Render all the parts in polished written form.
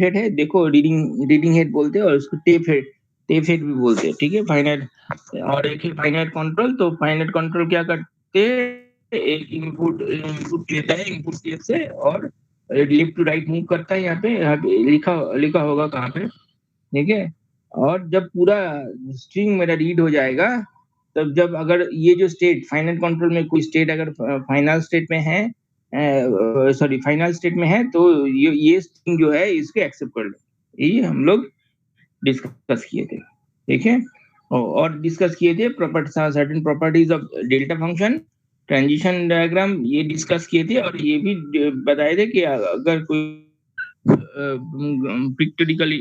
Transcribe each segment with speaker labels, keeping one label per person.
Speaker 1: Head है, देखो reading head बोलते हैं और उसको टेप हेड भी बोलते हैं, ठीक है। फाइनाइट और एक है फाइनाइट कंट्रोल। तो फाइनाइट कंट्रोल क्या करते हैं, एक इनपुट लेता है इनपुट टेप से और लेफ्ट टू राइट मूव करता है। यहाँ पे लिखा होगा कहाँ पे, ठीक है। और जब पूरा स्ट्रिंग मेरा रीड हो जाएगा, तब जब अगर ये जो स्टेट फाइनल कंट्रोल में कोई स्टेट अगर फाइनल स्टेट में है, सॉरी फाइनल स्टेट में है, तो ये स्ट्रिंग जो है इसको एक्सेप्ट कर लो। ये हम लोग डिस्कस किए थे, ठीक है। और डिस्कस किए थे certain properties of delta function, transition diagram ये डिस्कस किए थे। और ये भी बताए थे कि अगर कोई पिक्टोरिकली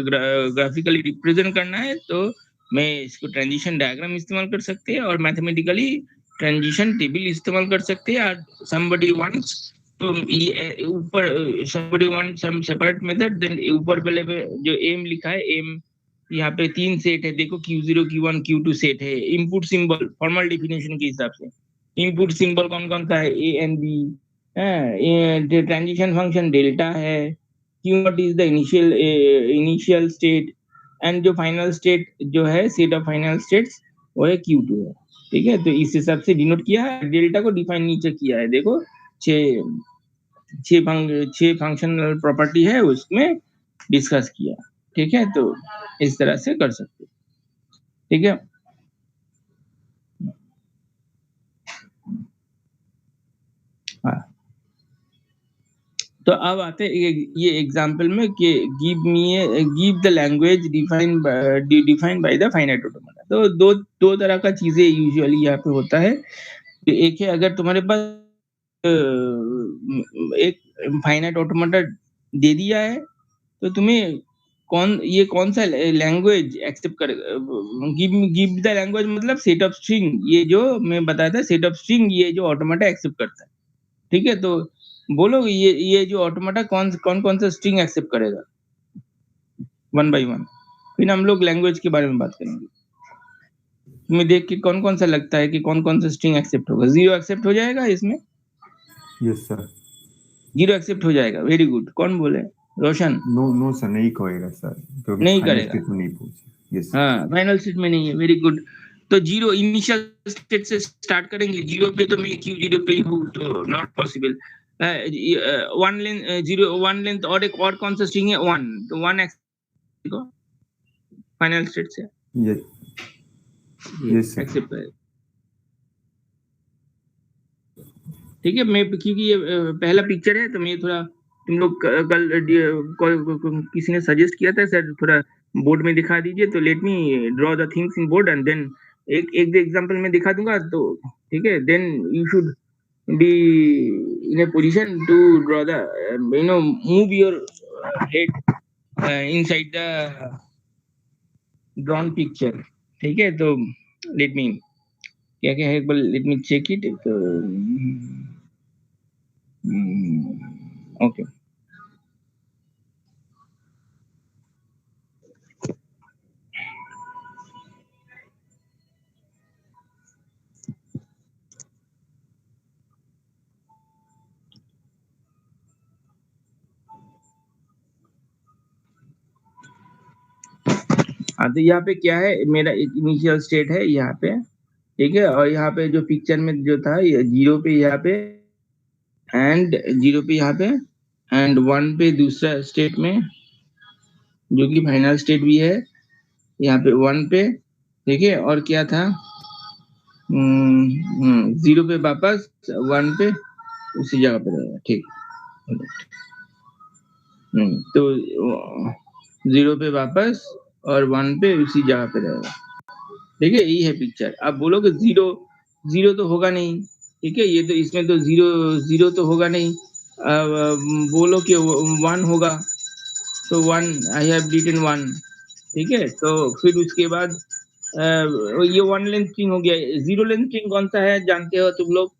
Speaker 1: ग्राफिकली रिप्रेजेंट करना है तो मैं इसको ट्रांजिशन डायग्राम इस्तेमाल कर सकते हैं और मैथमेटिकली ट्रांजिशन टेबल इस्तेमाल कर सकते हैं। और somebody wants तो ये ऊपर somebody wants some separate method, then ऊपर पहले पे जो एम लिखा है, एम यहाँ पे 3 सेट है, देखो Q0 Q1 Q2 सेट है। इनपुट सिंबल फॉर्मल डेफिनेशन के हिसाब से इनपुट सिंबल कौन कौन सा है, ए एंड बी है। ट्रांजिशन फंक्शन डेल्टा है। Q not is the initial state and जो फाइनल स्टेट जो है सेट ऑफ फाइनल स्टेट्स वो है Q2 है, ठीक है। तो इस हिसाब से डिनोट किया है, डेल्टा को डिफाइन नीचे किया है। देखो छह फंक्शनल प्रॉपर्टी है उसमें डिस्कस किया, ठीक है। तो इस तरह से कर सकते, ठीक है। हाँ, तो अब आते हैं ये एग्जांपल में कि give the language defined by the finite automata. तो दो तरह का चीजें यूजुअली यहाँ पे होता है। एक है अगर तुम्हारे पास एक फाइनाइट ऑटोमेटा दे दिया है, तो तुम्हें कौन सा लैंग्वेज एक्सेप्ट करेगा। गिव द लैंग्वेज मतलब सेट ऑफ स्ट्रिंग, ये जो मैं बताया था सेट ऑफ स्ट्रिंग, ये जो ऑटोमेटा एक्सेप्ट करता है, ठीक है। तो बोलो ये जो ऑटोमेटा कौन सा स्ट्रिंग एक्सेप्ट करेगा, वन बाय वन। फिर हम लोग लैंग्वेज के बारे में बात करेंगे। तुम्हें देख के कौन सा लगता है कि कौन सा स्ट्रिंग एक्सेप्ट होगा। 0 एक्सेप्ट हो जाएगा इसमें,
Speaker 2: यस सर।
Speaker 1: 0 एक्सेप्ट हो जाएगा, वेरी गुड। कौन बोले, रोशन?
Speaker 2: नो सर, नहीं करेगा सर, क्योंकि
Speaker 1: नहीं
Speaker 2: फाइनल
Speaker 1: करेगा,
Speaker 2: स्टेट में नहीं पहुंचे। यस।
Speaker 1: हाँ फाइनल स्टेट में नहीं है, वेरी गुड। तो 0 इनिशियल स्टेट से स्टार्ट करेंगे, 0 पे तो मैं Q0 पे ही हूँ, तो नॉट पॉसिबल। वन लेंथ और एक और कौन सा स्ट्रिंग है, 1, तो 1 फाइनल स्टेट से
Speaker 2: यस सर।
Speaker 1: एक्सेप्ट करेगा, ठीक है। मैं क्योंकि ये पहला पिक्चर है, तो मैं थोड़ा तुम लोग किसी ने सजेस्ट किया था सर थोड़ा बोर्ड में दिखा दीजिए, तो let me draw the things in board and then एक एग्जांपल में दिखा दूंगा, तो ठीक है। Then you should be in a position to draw the move your head inside the drawn picture, ठीक है। तो लेट मी क्या क्या है, एक बार लेट मी चेक इट। तो ओके, हाँ। तो यहाँ पे क्या है, मेरा एक इनिशियल स्टेट है यहाँ पे, ठीक है। और यहाँ पे जो पिक्चर में जो था, ये 0 पे यहाँ पे एंड 0 पे यहाँ पे एंड 1 पे दूसरा स्टेट में, जो कि फाइनल स्टेट भी है यहाँ पे 1 पे, ठीक है। और क्या था, 0 पे वापस 1 पे उसी जगह पे रहेगा, ठीक। तो 0 पे वापस और 1 पे उसी जगह पे रहेगा, ठीक है। यही है पिक्चर। अब बोलो कि 0 तो होगा नहीं, ठीक है। ये तो इसमें तो 0 तो होगा नहीं। बोलो कि 1 होगा, तो 1 आई हैव रिटन 1, ठीक है। तो फिर उसके बाद ये 1 लेंथ स्ट्रिंग हो गया। 0 लेंथ स्ट्रिंग कौन सा है जानते हो तुम लोग?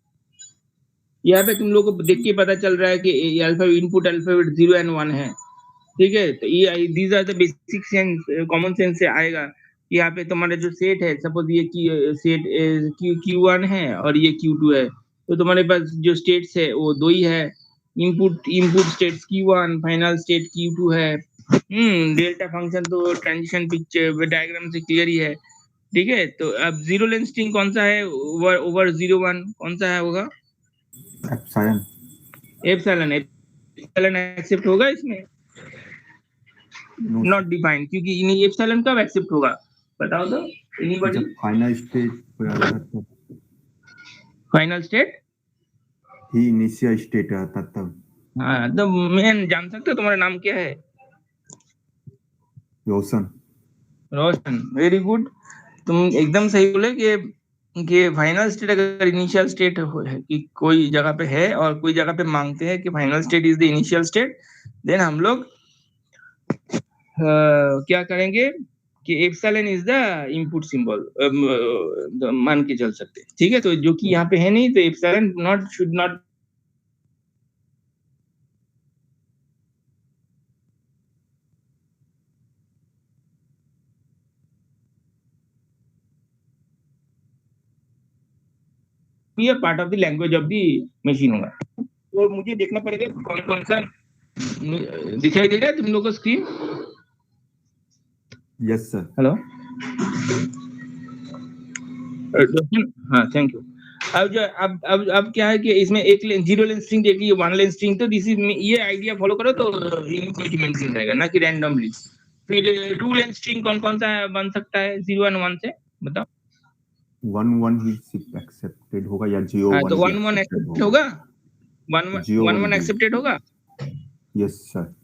Speaker 1: यहाँ पे तुम लोग को देख के पता चल रहा है कि इनपुट अल्फाबेट 0 एंड 1 है, ठीक है। तो ये these are the basic sense, common sense से आएगा। यहाँ पे तुम्हारा जो सेट है, सपोज ये सेट Q1 है और ये Q2 है, तो तुम्हारे पास जो स्टेट्स है वो 2 ही है, input states Q1, final state Q2 है। डेल्टा फंक्शन तो ट्रांजिशन पिक्चर डायग्राम से क्लियर ही है, ठीक है। तो अब जीरो लेंथ स्ट्रिंग कौन सा है ओवर 01, कौन सा है होगा?
Speaker 2: एप्सिलॉन।
Speaker 1: एप्सिलॉन एक्सेप्ट होगा इसमें?
Speaker 2: नो
Speaker 1: नॉट डिफाइंड, क्योंकि इन्हीं एप्सिलॉन कब एक्सेप्ट होगा बताओ तो एनीबॉडी?
Speaker 2: जब फाइनल स्टेट हो जाता है तब,
Speaker 1: फाइनल स्टेट
Speaker 2: ही इनिशियल स्टेट आता तब।
Speaker 1: हाँ, तो मैं जान सकता हूँ तुम्हारा नाम क्या है?
Speaker 2: रोशन।
Speaker 1: रोशन, वेरी गुड। तुम एकदम सही बोले कि फाइनल स्टेट अगर इनिशियल स्टेट है कि कोई जगह पे है और कोई जगह पे मांगते हैं कि final state is the initial state, then हम लोग क्या करेंगे कि epsilon is the input symbol मान के चल सकते हैं, ठीक है। तो जो कि यहाँ पे है नहीं, तो epsilon not should not be a part of the language of the machine होगा। तो मुझे देखना पड़ेगा कौन कौन सा दिखाई दे रहा है तुम लोगों को स्क्रीन?
Speaker 2: Yes sir.
Speaker 1: हेलो, हाँ थैंक यू। अब जो अब क्या है कि इसमें एक जीरो लेंथ स्ट्रिंग देखिए, वन लेंथ स्ट्रिंग, तो दिस इज ये आइडिया फॉलो करो तो इनक्रीमेंट रहेगा ना कि रैंडमली। फिर टू लेंथ स्ट्रिंग कौन कौन सा बन सकता है 0 और 1 से बताओ?
Speaker 2: 1 1 ही सिर्फ एक्सेप्टेड होगा या 0
Speaker 1: हाँ, तो
Speaker 2: 1 भी
Speaker 1: 1 1
Speaker 2: एक्सेप्टेड
Speaker 1: एक्सेप्ट
Speaker 2: होगा?
Speaker 1: होगा, 1
Speaker 2: 0
Speaker 1: 1
Speaker 2: 1
Speaker 1: 1
Speaker 2: भी।
Speaker 1: एक्सेप्टेड होगा।
Speaker 2: Yes sir.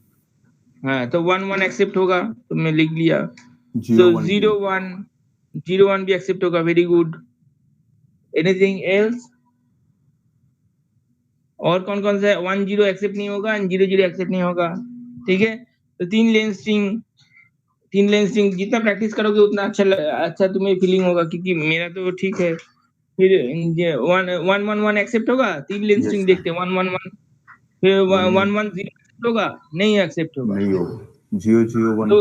Speaker 1: हाँ, तो 1 1 एक्सेप्ट होगा, तो मैं लिख लिया।
Speaker 2: 0
Speaker 1: तो
Speaker 2: 1 भी।
Speaker 1: 0 1 भी एक्सेप्ट होगा, वेरी गुड। Anything else? और कौन कौन सा है? 1 0 एक्सेप्ट नहीं होगा, 0 0 एक्सेप्ट नहीं होगा, ठीक है। तो तीन लेंथ स्ट्रिंग जितना प्रैक्टिस करोगे उतना अच्छा तुम्हें फीलिंग होगा, क्योंकि मेरा तो ठीक है। फिर 1 1 1 एक्सेप्ट होगा, तीन लेंथ
Speaker 2: यस
Speaker 1: स्ट्रिंग
Speaker 2: सर।
Speaker 1: देखते हैं, 1 1 1। फिर
Speaker 2: 1
Speaker 1: 1 1 0 एक्सेप्ट होगा, नहीं एक्सेप्ट होगा।
Speaker 2: नहीं होगा। 0 0 1।
Speaker 1: तो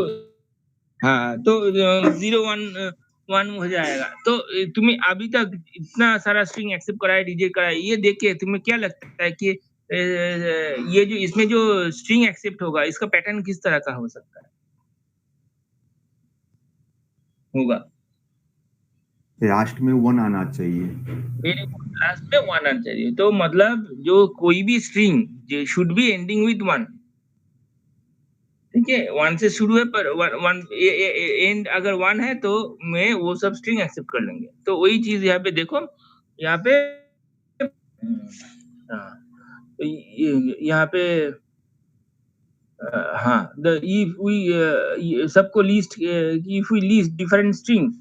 Speaker 1: हाँ, तो 0 1 1 हो जाएगा। तो तुम्हें अभी तक इतना सारा स्ट्रिंग एक्सेप्ट करा है, रिजेक्ट करा है, ये देख के तुम्हें क्या लगता है कि ये जो इसमें जो स्ट्रिंग एक्सेप्ट होगा इसका पैटर्न किस तरह का हो सकता है होगा?
Speaker 2: लास्ट में 1 आना चाहिए।
Speaker 1: वेरी गुड, लास्ट में 1 आना चाहिए। तो मतलब जो कोई भी string should be ending with 1, ठीक है। 1 से शुरू है पर 1 एंड अगर 1 है तो मैं वो सब स्ट्रिंग एक्सेप्ट कर लेंगे। तो वही चीज यहाँ पे देखो, यहाँ पे हाँ, तो यहाँ पे हाँ, द इफ वी सबको list if we list different string,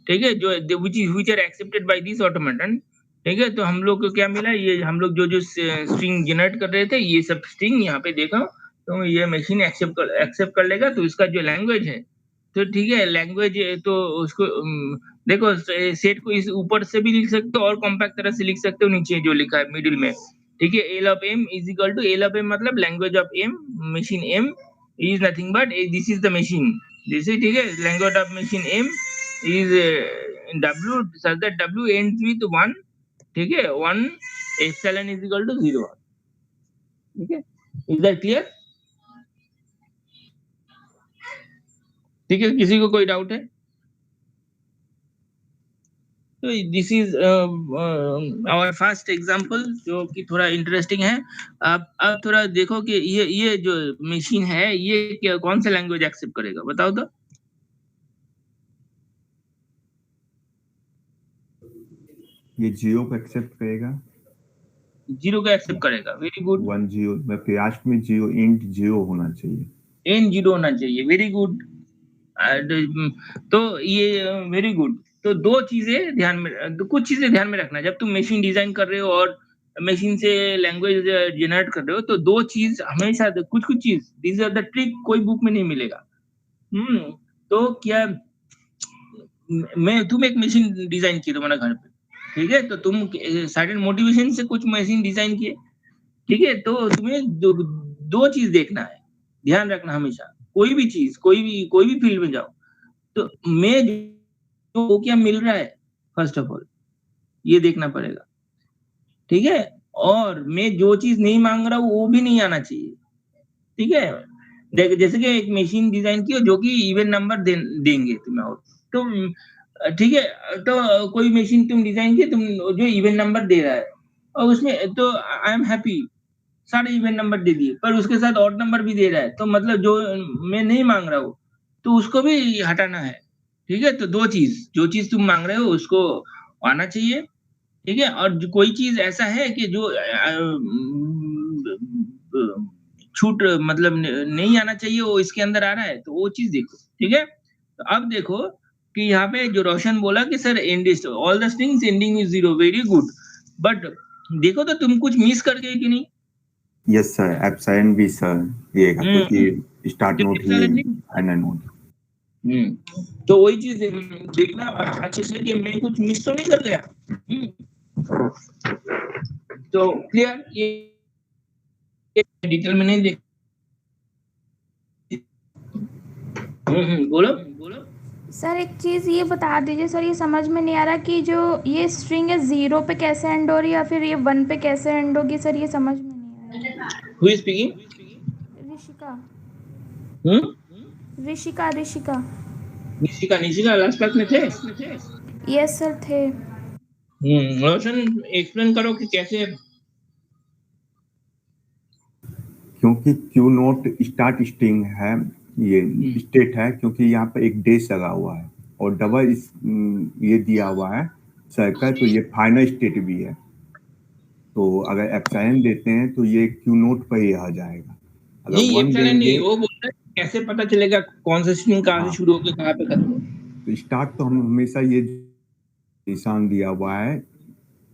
Speaker 1: ठीक है, जो which are accepted by this automaton, ठीक है। तो हम लोग को क्या मिला, ये हम लोग जो जो स्ट्रिंग जनरेट कर रहे थे ये सब स्ट्रिंग यहाँ पे देखो, तो ये मशीन एक्सेप्ट कर लेगा। तो इसका जो लैंग्वेज है, तो ठीक है, लैंग्वेज तो उसको देखो सेट को इस ऊपर से भी लिख सकते हो और कॉम्पैक्ट तरह से लिख सकते हो, नीचे जो लिखा है मिडिल में, ठीक है। L of M is equal to L of M मतलब language of M, machine M is nothing but this is the machine, this is, ठीक है। Language of machine M is w such that w ends with 1, ठीक है। 1 epsilon is equal to 0, ठीक है। Is that clear? ठीक है, किसी को कोई डाउट है? तो this is our first example जो कि थोड़ा इंटरेस्टिंग है। आप थोड़ा देखो कि ये जो मशीन है ये क्या कौन सा लैंग्वेज एक्सेप्ट करेगा बताओ तो?
Speaker 2: ये 0 को एक्सेप्ट करेगा।
Speaker 1: 0 का एक्सेप्ट करेगा, वेरी गुड।
Speaker 2: 1 0 में लास्ट में 0 इंट 0 होना चाहिए।
Speaker 1: एन 0 होना चाहिए, वेरी गुड। तो ये वेरी गुड। तो दो चीजें ध्यान में, तो कुछ चीजें ध्यान में रखना जब तुम मशीन डिजाइन कर रहे हो और मशीन से लैंग्वेज जनरेट कर रहे हो, तो दो चीज हमेशा, कुछ कुछ चीज, दिस आर द ट्रिक, कोई बुक में नहीं मिलेगा। तो क्या, तुम एक मशीन डिजाइन किए तुम्हारा घर पे, ठीक है, तो तुम सर्टेन मोटिवेशन से कुछ मशीन डिजाइन किए, ठीक है। तो तुम्हें दो चीज देखना है, ध्यान रखना हमेशा, कोई भी चीज, कोई भी फील्ड में जाओ, तो मैं जो क्या मिल रहा है, फर्स्ट ऑफ ऑल ये देखना पड़ेगा, ठीक है। और मैं जो चीज नहीं मांग रहा हूँ वो भी नहीं आना चाहिए, ठीक है। देख जैसे कि एक मशीन डिजाइन की हो जो कि इवन नंबर देंगे तुम्हें, और तुम ठीक है, तो कोई मशीन तुम डिजाइन किए, तुम जो इवन नंबर दे रहा है, और उसमें तो आई एम हैप्पी, सारे इवन नंबर दे दिए, पर उसके साथ ऑड नंबर भी दे रहा है, तो मतलब जो मैं नहीं मांग रहा हूँ तो उसको भी हटाना है, ठीक है। तो दो चीज, जो चीज तुम मांग रहे हो उसको आना चाहिए, ठीक है। और कोई चीज ऐसा है कि जो छूट मतलब नहीं आना चाहिए, वो इसके अंदर आ रहा है, तो वो चीज देखो, ठीक है। तो अब देखो कि यहाँ पे जो रोशन बोला कि sir and all the strings ending is zero, very good, but देखो तो तुम कुछ मिस कर गए कि नहीं।
Speaker 2: यस सर, एप्सिलॉन भी सर ये है क्योंकि
Speaker 1: हम्म,
Speaker 2: स्टार्ट
Speaker 1: तो
Speaker 2: नोट ही
Speaker 1: एप्सिलॉन नहीं।
Speaker 2: Final note.
Speaker 1: तो वही चीज देखना अच्छे से कि मैं कुछ मिस तो नहीं कर गया। तो क्लियर, ये डिटेल में नहीं देख। बोलो।
Speaker 3: सर एक चीज़ ये बता दीजिए सर, ये समझ में नहीं आ रहा कि जो ये स्ट्रिंग है 0 पे कैसे एंड हो रही है या फिर ये 1 पे कैसे एंड होगी, सर ये समझ में नहीं आया।
Speaker 1: Who is speaking?
Speaker 3: Rishika.
Speaker 1: Hmm,
Speaker 3: Rishika Rishika.
Speaker 1: Nishika, Nishika last class में थे।
Speaker 3: यस सर थे।
Speaker 1: रोशन एक्सप्लेन करो कि कैसे।
Speaker 2: क्योंकि क्यू नोट स्टार्ट स्ट्रिंग है, ये स्टेट है, क्योंकि यहाँ पे एक डेश लगा हुआ है और डबल ये दिया हुआ है सर्कल, तो ये फाइनल स्टेट भी है। तो अगर एप्सिलॉन देते हैं तो ये क्यू नोट पर ही आ जाएगा। अगर
Speaker 1: नहीं,
Speaker 2: 1
Speaker 1: एप्सिलॉन
Speaker 2: देंगे
Speaker 1: नहीं, वो बोलता है कैसे पता चलेगा कौन सा स्ट्रिंग कहाँ
Speaker 2: हाँ,
Speaker 1: से शुरू होकर कहाँ पे खत्म हो।
Speaker 2: तो स्टार्ट तो हम हमेशा ये निशान दिया हुआ है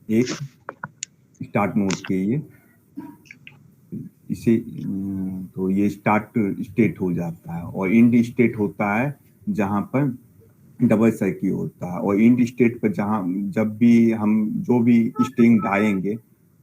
Speaker 2: एक स्टार्ट नोट के लिए, इसे तो ये स्टार्ट स्टेट हो जाता है, और इंड स्टेट होता है जहां पर डबल सर्किल होता है, और इंड स्टेट पर जहां जब भी हम जो भी स्ट्रिंग डालेंगे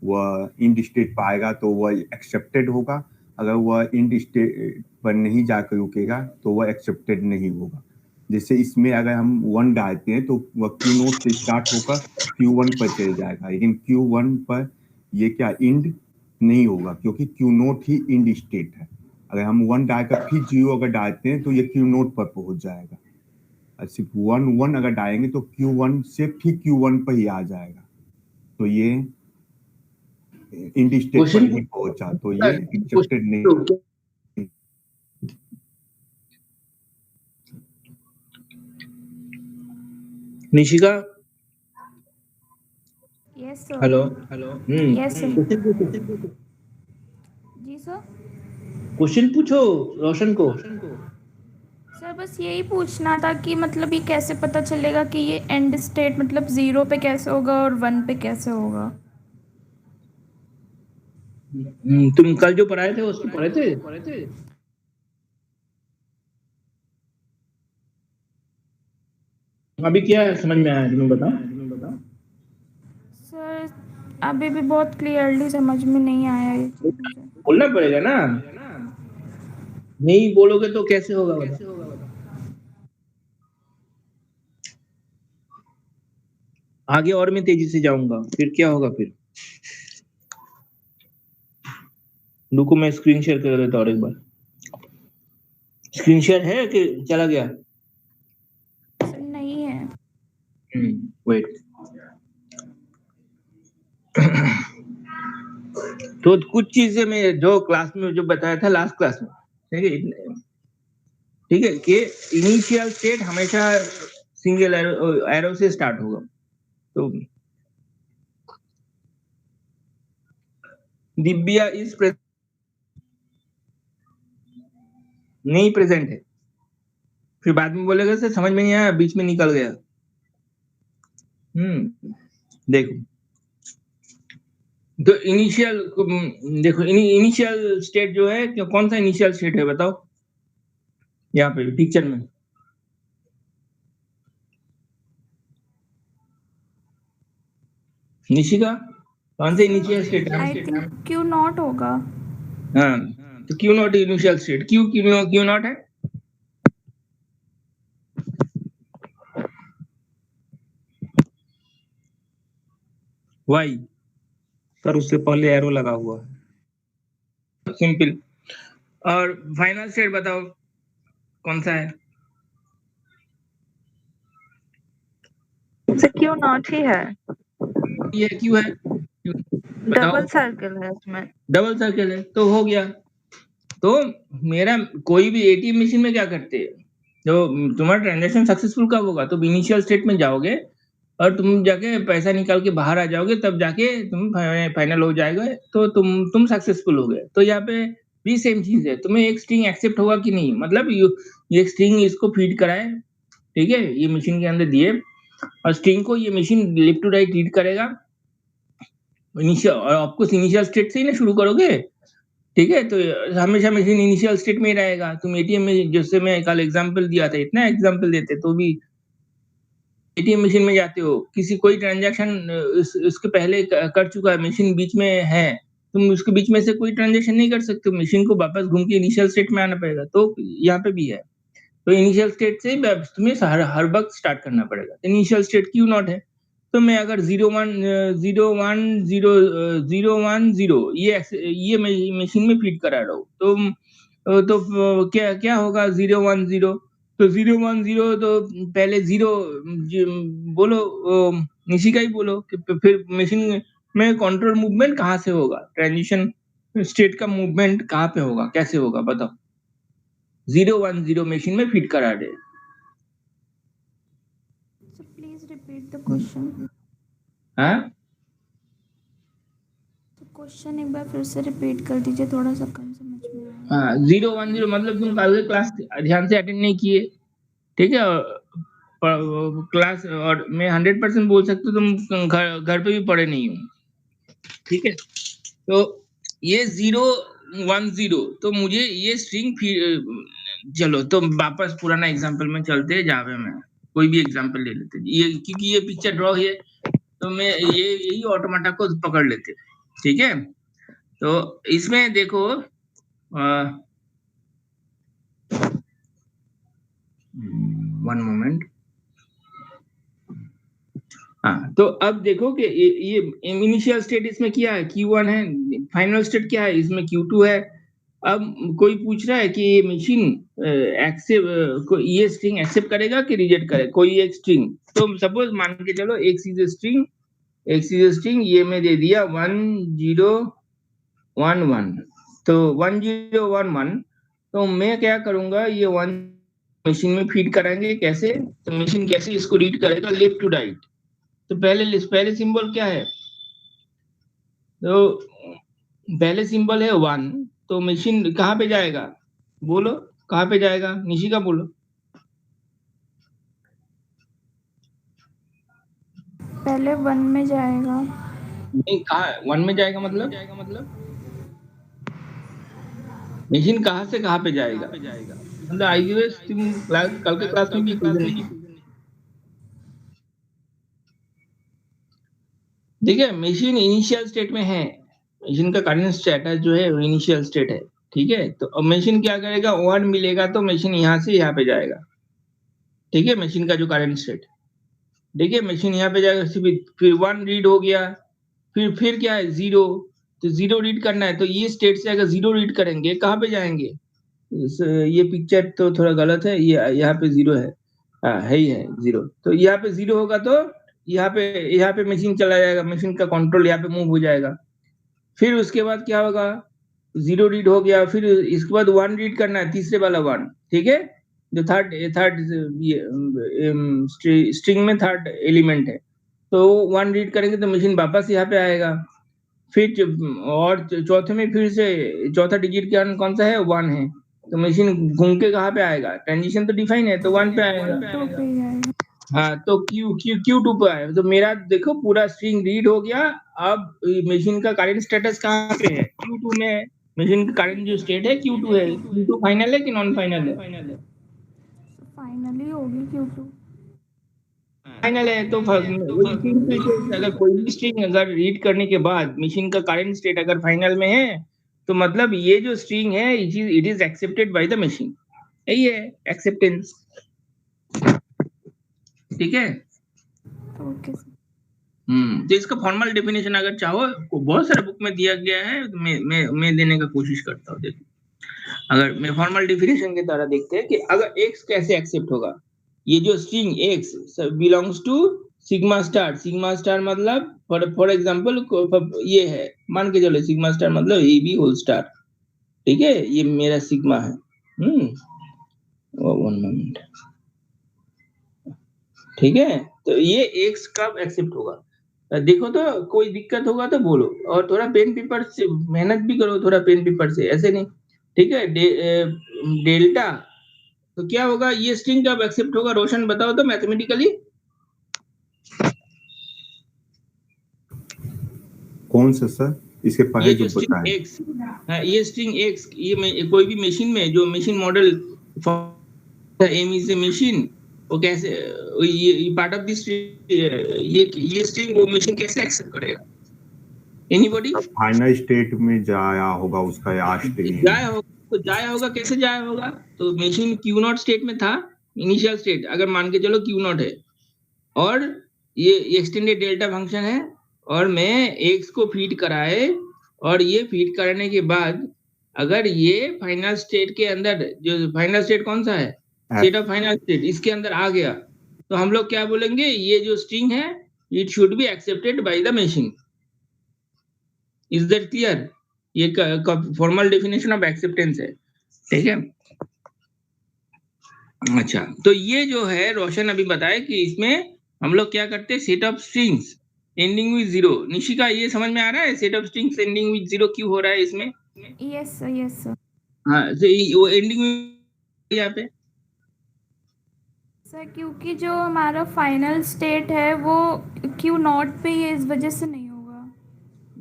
Speaker 2: वह इंड स्टेट पाएगा तो वह एक्सेप्टेड होगा, अगर वह इंड स्टेट पर नहीं जाकर रुकेगा तो वह एक्सेप्टेड नहीं होगा। जैसे इसमें अगर हम 1 डालते हैं तो वह क्यू नोट से स्टार्ट होकर Q1 पर चले जाएगा, लेकिन Q1 पर ये क्या इंड नहीं होगा क्योंकि क्यू नोट ही इंड स्टेट है। अगर हम 1 डालकर फिर 0 अगर डालते हैं तो ये क्यू नोट पर पहुंच जाएगा, और सिर्फ 1 अगर डालेंगे तो Q1 से फिर Q1 पर ही आ जाएगा, तो ये इंड स्टेट पर
Speaker 1: क्वेश्चन
Speaker 2: नहीं पहुंचा, तो ये एक्सेप्टेड नहीं।
Speaker 1: Nishika,
Speaker 3: yes sir.
Speaker 1: Hello.
Speaker 3: Yes sir.
Speaker 1: Question
Speaker 3: जी सर।
Speaker 1: पूछो रोशन को।
Speaker 3: सर बस यही पूछना था कि मतलब ये कैसे पता चलेगा कि ये एंड स्टेट मतलब 0 पे कैसे होगा और 1 पे कैसे होगा।
Speaker 1: तुम कल जो पढ़ाए थे उसको पढ़े थे? अभी क्या समझ में आया तुम्हें, बताओ।
Speaker 3: सर अभी भी बहुत क्लियरली समझ में नहीं आया ये चीज़ मुझे।
Speaker 1: बोलना पड़ेगा ना, नहीं बोलोगे तो कैसे होगा बताओ। आगे और मैं तेजी से जाऊंगा, फिर क्या होगा फिर। रुको मैं स्क्रीन शेयर कर देता हूँ और एक बार। स्क्रीन शेयर है कि चला गया?
Speaker 3: सर नहीं है।
Speaker 1: वेट। तो कुछ चीजें मैं जो क्लास में जो बताया था लास्ट क्लास में, ठीक है कि इनिशियल स्टेट हमेशा सिंगल एरो से स्टार्ट होगा। तो दिव्या इज नहीं प्रेजेंट है, फिर बाद में बोलेगा सर समझ में नहीं आया, बीच में निकल गया। देखो, तो इनिशियल देखो, इनिशियल स्टेट जो है, कौन सा इनिशियल स्टेट है बताओ यहाँ पे पिक्चर में। निशिका, कौन सा इनिशियल स्टेट है?
Speaker 3: आई थिंक क्यू नॉट होगा।
Speaker 1: हाँ, तो क्यों नॉट इनिशियल स्टेट, क्यों नॉट है? वाई?
Speaker 4: सर उससे पहले एरो लगा हुआ है।
Speaker 1: सिंपल। और फाइनल स्टेट बताओ कौन सा है?
Speaker 5: सर क्यू नॉट ही है,
Speaker 1: ये क्यों है? बताओ।
Speaker 5: डबल सर्कल है उसमें।
Speaker 1: डबल सर्कल है तो हो गया। तो मेरा कोई भी एटीएम मशीन में क्या करते हैं, जो तुम्हारा ट्रांजैक्शन सक्सेसफुल कब होगा, तो इनिशियल स्टेट में जाओगे और तुम जाके पैसा निकाल के बाहर आ जाओगे, तब जाके तुम फाइनल हो जाएगा, तो तुम सक्सेसफुल हो गए। तो यहाँ पे भी सेम चीज है, तुम्हें एक स्ट्रिंग एक्सेप्ट होगा कि नहीं, मतलब ये स्ट्रिंग इसको फीड कराए, ठीक है, ये मशीन के अंदर दिए, और स्ट्रिंग को ये machine left to right read करेगा इनिशियल, और आपको इनिशियल स्टेट से ही ना शुरू करोगे, ठीक है, तो हमेशा मशीन इनिशियल स्टेट में ही रहेगा। तुम एटीएम में, जैसे मैं कल एग्जांपल दिया था, इतना एग्जांपल देते तो भी एटीएम मशीन में जाते हो, किसी कोई ट्रांजैक्शन इसके पहले कर चुका है, मशीन बीच में है, तुम उसके बीच में से कोई ट्रांजैक्शन नहीं कर सकते, मशीन को वापस घूम के इनिशियल स्टेट में आना पड़ेगा। तो यहाँ पे भी है, तो इनिशियल स्टेट से तुम्हें हर वक्त स्टार्ट करना पड़ेगा। इनिशियल स्टेट क्यू नॉट है, तो मैं अगर 0 1 0 ये मशीन में फीड करा रहा हूँ, तो क्या क्या होगा 0 1 0, तो 0 1 0, तो पहले 0 बोलो, निशिका ही बोलो कि फिर मशीन में कंट्रोल मूवमेंट कहाँ से होगा, ट्रांजिशन स्टेट का मूवमेंट कहाँ पे होगा, कैसे होगा बताओ? 0 1 0 मशीन में फीड करा दे।
Speaker 3: So please repeat the question.
Speaker 1: हाँ,
Speaker 3: तो क्वेश्चन एक बार फिर से रिपीट कर दीजिए, थोड़ा सा कम समझ में आया।
Speaker 1: हाँ, 0 1 0 मतलब तुम कल के क्लास ध्यान से अटेंड नहीं किए, ठीक है, क्लास, और मैं 100% बोल सकता हूँ तुम घर पे भी पढ़े नहीं हो, ठीक है। तो ये 0 1 0, तो मुझे ये स्ट्रिंग, चलो तो वापस पुराना एग्जांपल में चलते हैं, जावे में कोई भी एग्जांपल ले लेते हैं, ये क्योंकि ये पिक्चर ड्रॉ है, तो मैं यही ऑटोमेटा को पकड़ लेते, ठीक है। तो इसमें देखो, वन मोमेंट, हाँ, तो अब देखो कि ये इनिशियल स्टेट इसमें क्या है, Q1 है, फाइनल स्टेट क्या है, इसमें Q2 है। अब कोई पूछ रहा है कि ये मशीन एक्सेप्ट, ये स्ट्रिंग एक्सेप्ट करेगा कि रिजेक्ट करेगा, कोई एक स्ट्रिंग, तो सपोज मान के चलो एक सीधे स्ट्रिंग ये मैं दे दिया 1 0 1 1, तो 1 0 1 1, तो मैं क्या करूंगा, ये 1 मशीन में फीड कराएंगे, कैसे, तो मशीन कैसे इसको रीड करेगा, लेफ्ट टू राइट। तो पहले सिंबल क्या है, तो पहले सिंबल है 1, तो मशीन कहाँ पे जाएगा, बोलो कहाँ पे जाएगा, निशिका बोलो।
Speaker 3: पहले 1 में जाएगा।
Speaker 1: नहीं, कहाँ 1 में जाएगा, मतलब मशीन कहाँ से कहाँ पे जाएगा, मतलब आई गेस तुम कल के क्लास में भी नहीं, देखिए मशीन इनिशियल स्टेट में है, मशीन का करंट स्टेटस जो है इनिशियल स्टेट है, ठीक है। तो अब मशीन क्या करेगा, 1 मिलेगा तो मशीन यहाँ से यहाँ पे जाएगा, ठीक है, मशीन का जो करंट स्टेट, देखिए मशीन यहाँ पे जाएगा, फिर 1 रीड हो गया, फिर क्या है 0, तो 0 रीड करना है, तो ये स्टेट से अगर 0 रीड करेंगे कहाँ पे जाएंगे, ये पिक्चर तो थोड़ा गलत है, ये यहाँ पे 0 है, है ही है 0, तो यहाँ पे 0 होगा तो यहाँ पे मशीन चला जाएगा, मशीन का कंट्रोल यहाँ पे मूव हो जाएगा। फिर उसके बाद क्या होगा, 0 रीड हो गया, फिर इसके बाद 1 रीड करना है, तीसरे वाला 1, ठीक है, जो थर्ड स्ट्रिंग में थर्ड एलिमेंट है, तो 1 रीड करेंगे तो मशीन वापस यहाँ पे आएगा। फिर और चौथे में फिर से चौथा डिजिट क्या कौन सा है, 1 है, तो मशीन घूम के कहाँ पे आएगा, ट्रांजिशन तो डिफाइन है, तो 1 पे आएगा।
Speaker 3: तो पे ही आएगा।
Speaker 1: हाँ, तो Q2 पे आया, तो मेरा देखो पूरा स्ट्रिंग रीड हो गया। अब मशीन का करंट स्टेटस कहाँ पे है, Q2 में है, मशीन का करंट जो स्टेट है Q2 है। Q2 फाइनल है कि नॉन फाइनल है,
Speaker 3: फाइनली होगी Q2।
Speaker 1: फाइनल है। तो वही सेम प्रोसेस, अगर कोई भी स्ट्रिंग अगर रीड करने के बाद मशीन का करंट स्टेट अगर फाइनल में है, तो मतलब ये जो स्ट्रिंग है it is accepted by the machine, यही है एक्सेप्टेंस, ठीक है।
Speaker 3: Okay sir.
Speaker 1: तो इसका फॉर्मल डेफिनेशन अगर चाहो को बहुत सारे बुक में दिया गया है, तो मैं देने का कोशिश करता हूँ। देखो, अगर मैं फॉर्मल डेफिनेशन के द्वारा देखते हैं कि अगर x कैसे एक्सेप्ट होगा, ये जो string x belongs to sigma star मतलब फॉर एग्जांपल ये है, मान के चलो सिग्मा स्टार मतलब ए बी होल स्टार, ठीक है, ये मेरा सिग्मा है। वन मोमेंट, ठीक है, तो ये x कब एक्सेप्ट होगा? देखो तो कोई दिक्कत होगा तो बोलो, और थोड़ा पेन पेपर से मेहनत भी करो, थोड़ा पेन पेपर से, ऐसे नहीं, ठीक है। डेल्टा तो क्या होगा, ये स्ट्रिंग कब एक्सेप्ट होगा? रोशन बताओ तो मैथमेटिकली।
Speaker 2: कौन सा सर? इसके पहले
Speaker 1: ये
Speaker 2: जो
Speaker 1: जो स्ट्रिंग
Speaker 2: बताएं।
Speaker 1: x, ये स्ट्रिंग x, ये कोई भी मशीन में जो machine model M is a machine, वो कैसे ये पार्ट ऑफ दिस, ये स्ट्रिंग वो मशीन कैसे एक्सेप्ट करेगा? एनीबॉडी?
Speaker 2: फाइनल स्टेट में जाया होगा उसका या स्टेट
Speaker 1: जाया होगा, कैसे जाया होगा? तो मशीन क्यू नॉट स्टेट में था, इनिशियल स्टेट, अगर मान के चलो क्यू नॉट है, और ये एक्सटेंडेड डेल्टा फंक्शन है, और मैं एक्स को फीड कराए, और ये फीड करने के बाद अगर ये फाइनल स्टेट के अंदर, जो फाइनल स्टेट कौन सा है, स्टेट ऑफ फाइनल स्टेट, इसके अंदर आ गया, तो हम लोग क्या बोलेंगे, ये जो स्ट्रिंग है it should be accepted by the machine. Is that clear? ये फॉर्मल डेफिनेशन ऑफ एक्सेप्टेंस है, ठीक है। अच्छा, तो ये जो है रोशन अभी बताए कि इसमें हम लोग क्या करते हैं, set of strings ending with 0। Nishika, ये समझ में आ रहा है set of strings ending with 0 क्यों हो रहा है इसमें?
Speaker 3: Yes sir.
Speaker 1: हाँ, वो एंडिंग यहाँ पे
Speaker 3: सर क्योंकि जो हमारा फाइनल स्टेट है वो क्यू नॉट पे ही है, इस वजह से नहीं होगा।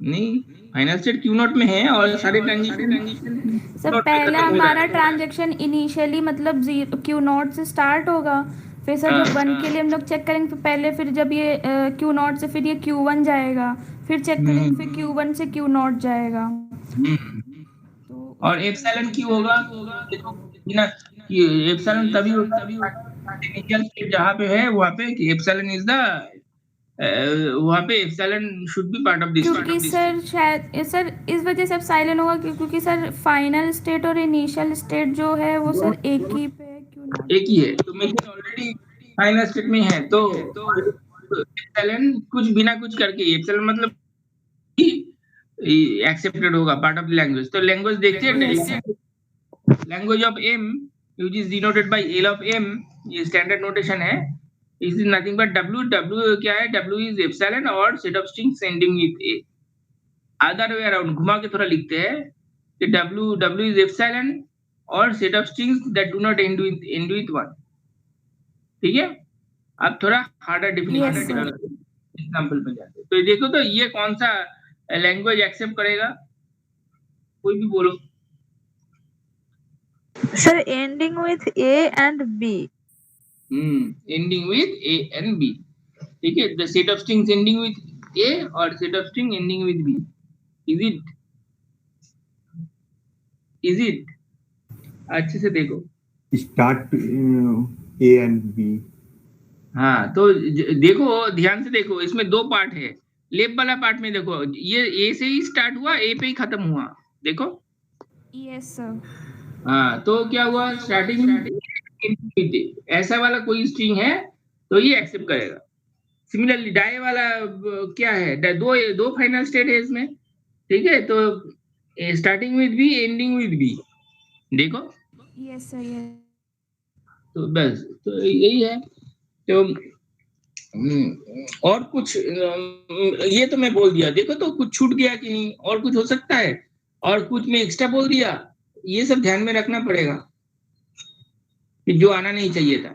Speaker 1: नहीं, फाइनल स्टेट क्यू नॉट में है, और सारे ट्रांजिशन
Speaker 3: सर पहला हमारा ट्रांजैक्शन इनिशियली मतलब क्यू नॉट से स्टार्ट होगा, फिर सर जब 1 के लिए हम लोग चेक करेंगे, फिर पहले फिर जब ये क्यू नॉट से फिर ये Q1 जाएगा, फिर चेक करेंगे, फिर Q1 से क्यू नॉट जाएगा। तो
Speaker 1: और एप्सिलॉन क्यों होगा? देखो ना, ये एप्सिलॉन तभी होगा इनिशियल स्टेट जहाँ पे है वहाँ पे, कि एप्सिलॉन इज द वहाँ पे epsilon should be part of this.
Speaker 3: क्योंकि सर शायद सर इस वजह से अब साइलेंट होगा क्योंकि सर फाइनल स्टेट और इनिशियल स्टेट जो है वो सर एक ही पे है, क्यों नॉट
Speaker 1: एक ही है, तो मशीन ऑलरेडी फाइनल स्टेट में है, तो एप्सिलॉन कुछ बिना कुछ करके, एप्सिलॉन मतलब एक्सेप्टेड होगा पार्ट ऑफ द लैंग्वेज। तो लैंग्वेज देखते हैं, language of M which is denoted by L of M, ये स्टैंडर्ड नोटेशन है। इज नथिंग बट w क्या है, w इज एप्सिलॉन और set of strings ending with a। Other way around, घुमा के थोड़ा लिखते हैं कि w इज एप्सिलॉन और set of strings that do not end with 1, ठीक है। अब थोड़ा हार्डर डेफिनेशन एग्जांपल पे जाते हैं, तो देखो तो ये कौन सा लैंग्वेज एक्सेप्ट करेगा, कोई भी बोलो।
Speaker 5: Sir, ending with A and B.
Speaker 1: Ending with a and b, ठीक है। The set of strings ending with a और set of string ending with b, is it अच्छे से देखो।
Speaker 2: Start A and B.
Speaker 1: हाँ, तो देखो ध्यान से देखो, इसमें दो पार्ट है। लेफ्ट वाला पार्ट में देखो, ये ए से ही स्टार्ट हुआ, ए पे ही खत्म हुआ, देखो।
Speaker 3: Yes sir.
Speaker 1: हाँ, तो क्या हुआ, स्टार्टिंग ऐसा वाला कोई स्ट्रिंग है तो ये एक्सेप्ट करेगा। सिमिलरली डाई वाला क्या है, दो फाइनल स्टेट है इसमें, ठीक है। तो starting with B ending with B, देखो।
Speaker 3: Yes sir yes.
Speaker 1: तो बस, तो यही है। तो और कुछ ये तो मैं बोल दिया, देखो तो कुछ छूट गया कि नहीं, और कुछ हो सकता है, और कुछ मैं एक्स्ट्रा बोल दिया, ये सब ध्यान में रखना पड़ेगा कि जो आना नहीं चाहिए था।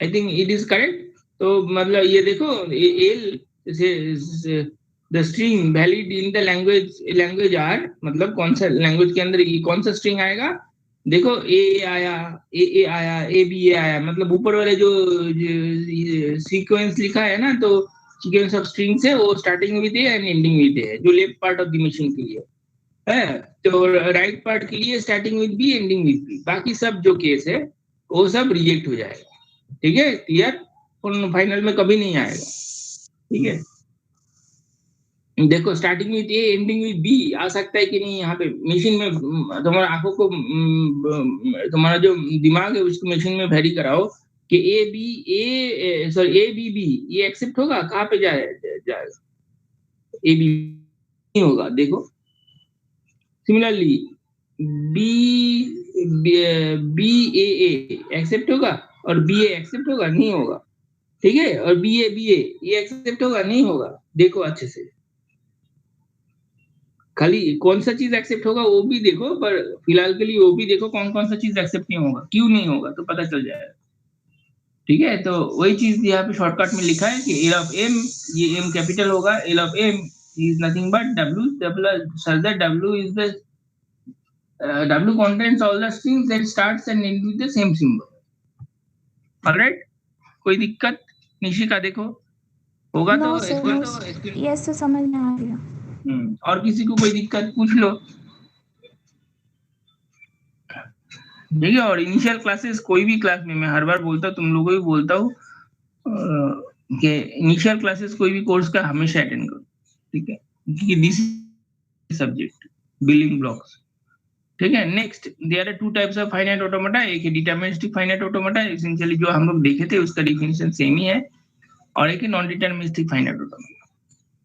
Speaker 1: I think it is correct. तो मतलब ये देखो, L the string valid in the language are, मतलब कौन सा लैंग्वेज के अंदर कौन सा स्ट्रिंग आएगा, देखो ए आया, ए आया, ए बी आया, मतलब ऊपर वाले जो सीक्वेंस लिखा है ना, तो सीक्वेंस ऑफ स्ट्रिंग्स है वो starting with A and ending with A है, जो left part of the machine के लिए है। तो राइट पार्ट के लिए starting with B ending with B, बाकी सब जो केस है वो सब रिजेक्ट हो जाएगा, ठीक है। क्लियर? फाइनल में कभी नहीं आएगा, ठीक है। देखो starting with A ending with B आ सकता है कि नहीं। यहाँ पे मशीन में तुम्हारा आंखों को तुम्हारा जो दिमाग है उसको मशीन में वेरी कराओ कि ए बी बी ये एक्सेप्ट होगा, कहाँ पे जाएगा ए बी नहीं होगा। देखो सिमिलरली बी बी ए एक्सेप्ट होगा और बी ए एक्सेप्ट होगा, नहीं होगा। ठीक है, और बी ए ये एक्सेप्ट होगा, नहीं होगा। देखो अच्छे से, खाली कौन सा चीज एक्सेप्ट होगा वो भी देखो, पर फिलहाल के लिए वो भी देखो कौन कौन सा चीज एक्सेप्ट नहीं होगा, क्यों नहीं होगा, तो पता चल जाएगा। ठीक है, तो वही चीज यहाँ पे शॉर्टकट में लिखा है कि एल ऑफ एम, ये एम कैपिटल होगा, L of M is nothing but W such that W is the W contains all the strings that starts and ends with the same symbol. Alright? कोई दिक्कत? निशिका देखो होगा
Speaker 3: No,
Speaker 1: तो
Speaker 3: sir,
Speaker 1: इसको
Speaker 3: no,
Speaker 1: तो
Speaker 3: sir.
Speaker 1: इसके
Speaker 3: Yes, sir, समझ में आ गया।
Speaker 1: और किसी को कोई दिक्कत पूछ लो। ठीक है, और इनिशियल क्लासेस कोई भी क्लास में, मैं हर बार बोलता हूँ, तुम लोगों को भी बोलता हूँ कि इनिशियल क्लासेस कोई भी कोर्स का हमेशा अटेंड करो। ठीक है, क्योंकि दिस सब्जेक्ट बिल्डिंग ब्लॉक्स। ठीक है, next there are two types of finite automata. एक है डिटरमिनिस्टिक फाइनाइट ऑटोमेटा, एसेंशियली जो हम लोग देखे थे उसका डेफिनेशन सेम ही है, और एक है नॉन डिटरमिनिस्टिक फाइनाइट ऑटोमेटा।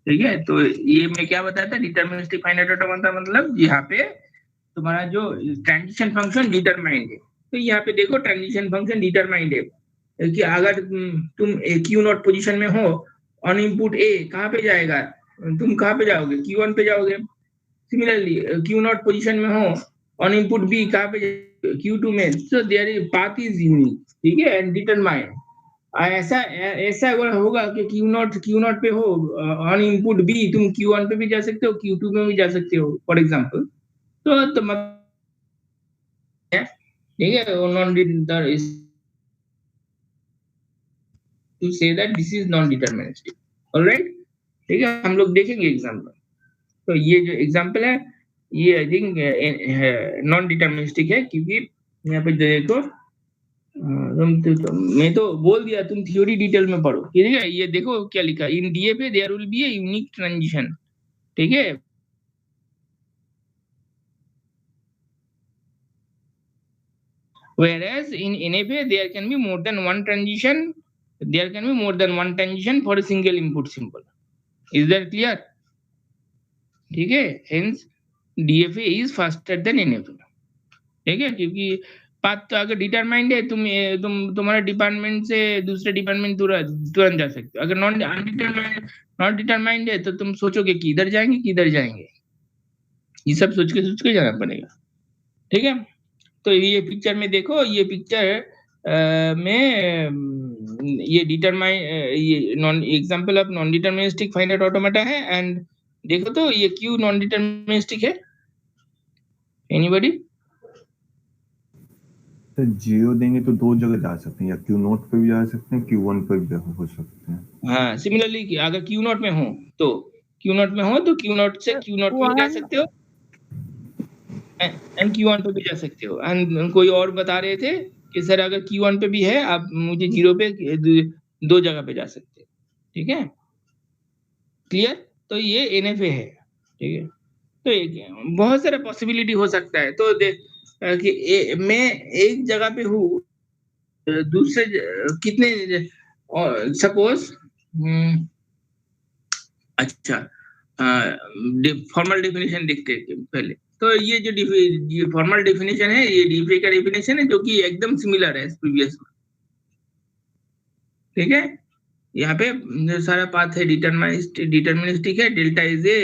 Speaker 1: ठीक है, तो ये मैं क्या बताया था, डिटरमिनिस्टिक फाइनाइट ऑटोमेटा मतलब यहाँ पे तुम्हारा जो ट्रांजिशन फंक्शन डिटरमाइंड है। तो यहाँ पे देखो ट्रांजिशन फंक्शन डिटरमाइंड है कि अगर तुम क्यू नॉट पोजीशन में हो, ऑन इनपुट ए कहाँ पे जाएगा, तुम कहाँ पे जाओगे, Q1 पे जाओगे। सिमिलरली क्यू नॉट पोजीशन में हो, ऑन इनपुट बी कहाँ पे, Q2 में। So there is path is unique. ठीक है, एंड डिटरमाइंड। ऐसा ऐसा अगर होगा कि क्यू नॉट पे हो, ऑन इनपुट बी, तुम Q1 पे भी जा सकते हो, Q2 में भी जा सकते हो, फॉर एग्जांपल। तो मतलब ठीक है, non to say that this is non deterministic. Alright, ठीक है, हम लोग देखेंगे एग्जांपल। तो ये जो एग्जांपल है ये आई थिंक नॉन डिटरमिनिस्टिक है, क्योंकि यहाँ पे देखो मैं तो बोल दिया, तुम थ्योरी डिटेल में पढ़ो। ठीक है, ये देखो क्या लिखा, इन डीए पे there will be a unique transition. ठीक है, whereas in NFA there can be more than one transition, for a single input symbol. Is that clear? ठीक है, hence DFA is faster than NFA. ठीक है, क्योंकि path तो अगर determined है, तुम्हारे डिपार्टमेंट से दूसरे डिपार्टमेंट तुरंत जा सकते हो। अगर नॉट डिटरमाइंड है तो तुम सोचोगे कि इधर जाएंगे, ये सब सोच के जाना पड़ेगा। ठीक है, तो ये पिक्चर में देखो, ये पिक्चर में ये ये non example of non deterministic finite automata है। एंड देखो तो ये क्यों नॉन डिटरमिनिस्टिक है, एनीबॉडी?
Speaker 2: तो जियो देंगे तो दो जगह जा सकते हैं, या क्यू नोट पे भी जा सकते हैं, Q1 पे भी हो सकते हैं।
Speaker 1: हाँ, सिमिलरली अगर Q नॉट में हो तो Q नॉट से Q नॉट पे जा सकते हो, एंड Q1 पे भी जा सकते हो। एंड कोई और बता रहे थे कि सर अगर Q1 पे भी है, आप मुझे 0 पे दो जगह पे जा सकते हैं। ठीक है, क्लियर? तो ये NFA है। ठीक है, तो बहुत सारा पॉसिबिलिटी हो सकता है। तो कि मैं एक जगह पे हूँ, दूसरे कितने, सपोज अच्छा फॉर्मल डेफिनेशन देखते हैं पहले। तो ये जो फॉर्मल डेफिनेशन है, ये DFA का डेफिनेशन है, जो कि एकदम सिमिलर है प्रीवियस। ठीक है, यहाँ पे जो सारा पाथ है डिटरमिनिस्टिक है। Delta is a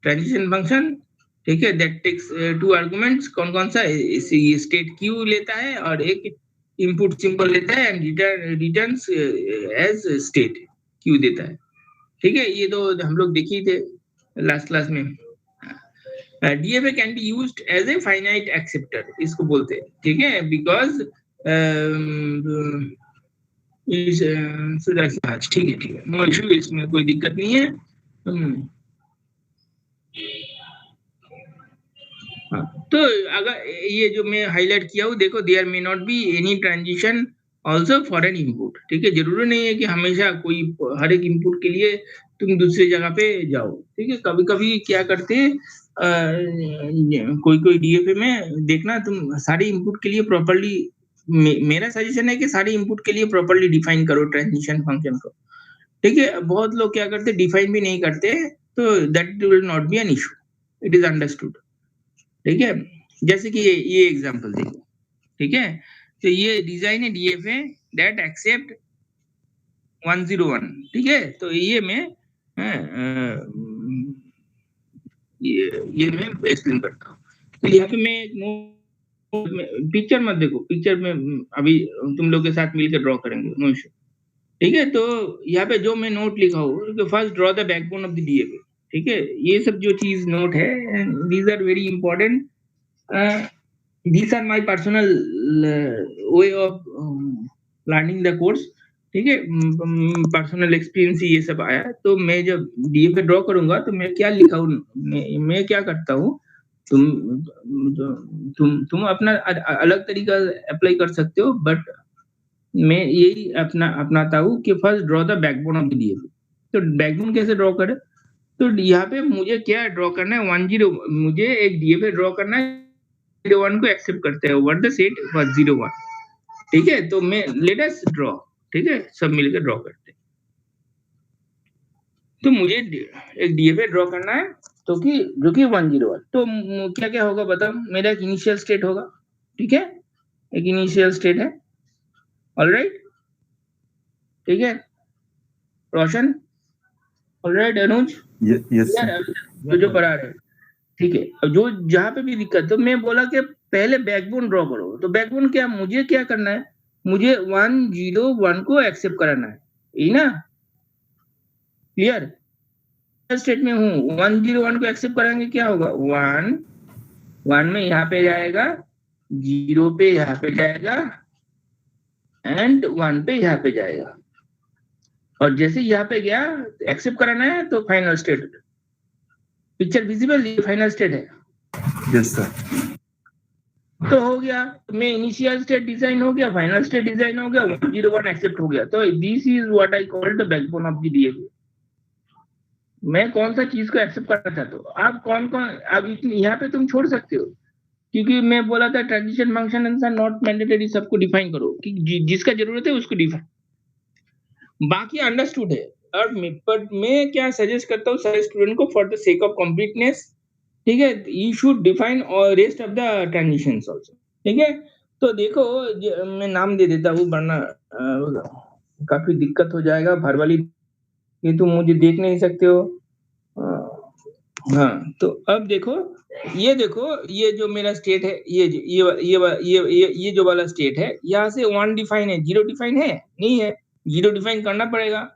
Speaker 1: transition function. ठीक है, दैट टेक्स टू आर्गुमेंट्स। कौन कौन सा, स्टेट Q लेता है और एक इनपुट सिंबल लेता है, and returns as state Q देता है। ठीक है, ये तो हम लोग देखे थे लास्ट क्लास में। DFA can be used as a finite acceptor, इसको बोलते हैं। ठीक है, बिकॉज ठीक है, नो इशू, इसमें कोई दिक्कत नहीं है। तो अगर ये जो मैं हाईलाइट किया हूँ, देखो, there may not be any transition also for an input, ठीक है। जरूरी नहीं है कि हमेशा कोई हर एक इनपुट के लिए तुम दूसरी जगह पे जाओ, ठीक है। कभी कभी क्या करते हैं, कोई डीएफए में देखना, तुम सारे इनपुट के लिए प्रॉपर्ली, मेरा सजेशन है कि सारे इनपुट के लिए प्रॉपर्ली डिफाइन करो ट्रांजिशन फंक्शन को, ठीक है। बहुत लोग क्या करते, डिफाइन भी नहीं करते, तो that will not be an issue, it is understood, ठीक है। जैसे कि ये एग्जांपल देखो, ठीक है। तो ये डिजाइन है डीएफए दैट एक्सेप्ट 101, ठीक है। तो ये मैं ये मैं एक्सप्लेन करता हूँ। तो यहाँ पे मैं पिक्चर मत देखो, पिक्चर में अभी तुम लोग के साथ मिलकर ड्रॉ करेंगे, नो इशू, ठीक है। तो यहाँ पे जो मैं नोट लिखा हूँ, first draw the backbone of the DFA, ठीक है। ये सब जो चीज नोट है, these are very important, these are my personal way of learning the course, ठीक है। पर्सनल एक्सपीरियंस से ये सब आया। तो मैं जब डीएफए ड्रॉ करूंगा तो मैं क्या लिखा हूँ, मैं क्या करता हूँ, तुम अपना अलग तरीका अप्लाई कर सकते हो, बट मैं यही अपनाता हूँ कि first draw the backbone of the DFA. तो बैकबोन कैसे ड्रॉ करें, तो यहाँ पे मुझे क्या ड्रॉ करना है, 10, मुझे एक डीएफए ड्रॉ करना है 01 को एक्सेप्ट करते हैं, व्हाट द सेट वाज 01, ठीक है। तो मैं लेट अस ड्रॉ, ठीक है, सब मिलकर ड्रॉ करते हैं। तो मुझे एक डीएफए ड्रॉ करना है, तो कि जो कि 101, तो क्या क्या होगा बताओ। मेरा एक इनिशियल स्टेट होगा, ठीक है, एक इनिशियल स्टेट है, ऑलराइट, ठीक है। रोशन, ऑलराइट, अनुज,
Speaker 2: यस
Speaker 1: जो पढ़ा रहे, ठीक है। अब जो जहां पे भी दिक्कत, तो मैं बोला कि पहले बैकबोन ड्रॉ करो। तो बैकबोन क्या, मुझे क्या करना है, मुझे 101 को एक्सेप्ट कराना है, यही ना, क्लियर। स्टेट में हूँ, 101 को एक्सेप्ट कराएंगे, क्या होगा, 1 में यहाँ पे जाएगा, 0 पे यहाँ पे जाएगा, एंड 1 पे यहाँ पे जाएगा। और जैसे यहाँ पे गया, एक्सेप्ट कराना है, तो फाइनल स्टेट, पिक्चर विजिबल, ये फाइनल स्टेट है,
Speaker 2: यस सर।
Speaker 1: तो हो गया। मैं इनिशियल स्टेट डिजाइन हो गया, फाइनल स्टेट डिजाइन हो गया, 101 एक्सेप्ट हो गया। तो this is what I call the backbone of the DFA. मैं कौन सा चीज को एक्सेप्ट करना चाहता हूँ, आप कौन अब यहाँ पे तुम छोड़ सकते हो, क्योंकि मैं बोला था transition function are not mandatory, सबको डिफाइन करो कि जिसका जरूरत है उसको डिफाइन, बाकी अंडरस्टूड है। और मैं क्या सजेस्ट करता हूँ सारे स्टूडेंट को, for the sake of completeness, ठीक है, यू शुड डिफाइन और rest of the transitions also, ठीक है। तो देखो, मैं नाम दे देता हूँ, वरना काफी दिक्कत हो जाएगा। भरवाली ये तुम मुझे देख नहीं सकते हो, हाँ। तो अब देखो, ये देखो, ये जो मेरा स्टेट है, ये जो वाला स्टेट है, यहाँ से 1 डिफाइन है, 0 डिफाइन है नहीं है, 0 डिफाइन करना पड़ेगा,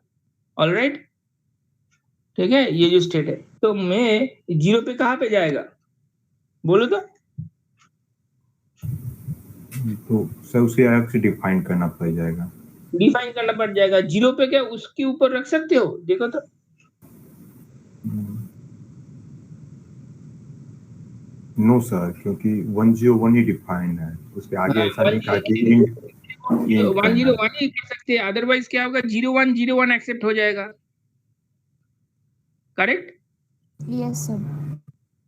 Speaker 1: ऑलराइट, ठीक है। ये जो स्टेट है, तो मैं 0 पे कहाँ पे जाएगा, बोलो तो
Speaker 2: सर उसे अलग से डिफाइन करना पड़ जाएगा,
Speaker 1: डिफाइन करना पड़ जाएगा। 0 पे क्या उसके ऊपर रख सकते हो, देखो तो,
Speaker 2: नो सर, क्योंकि 101 ही डिफाइंड है, उसके आगे ऐसा नहीं कहा कि
Speaker 1: 101 ही कर सकते हैं, अदरवाइज क्या होगा, 01 एक्सेप्ट हो जाएगा, करेक्ट,
Speaker 3: यस सर।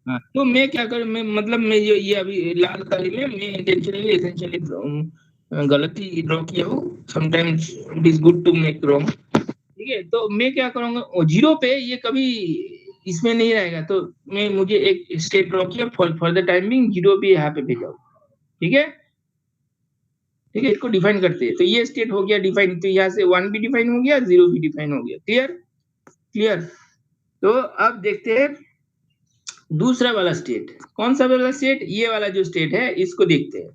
Speaker 1: हाँ। तो मैं क्या करूं, मैं मतलब मैं ये अभी लाल काली में मैं इंटेंशनली एसेंशियली गलती ड्रॉ किया हूँ, sometimes it is good to make wrong, ठीक है। तो मैं क्या करूंगा, 0 पे ये कभी इसमें नहीं रहेगा, तो मैं मुझे एक स्टेट ड्रॉ किया, फॉर द टाइमिंग 0 पे यहाँ पे भेजा, ठीक है, ठीक है। इसको डिफाइन करते हैं, तो ये स्टेट हो गया डिफाइन, तो यहाँ से 1 भी डिफाइन हो गया, 0 भी डिफाइन हो गया, क्लियर। तो अब देखते हैं दूसरा वाला स्टेट, कौन सा वाला स्टेट, ये वाला जो स्टेट है, इसको देखते हैं।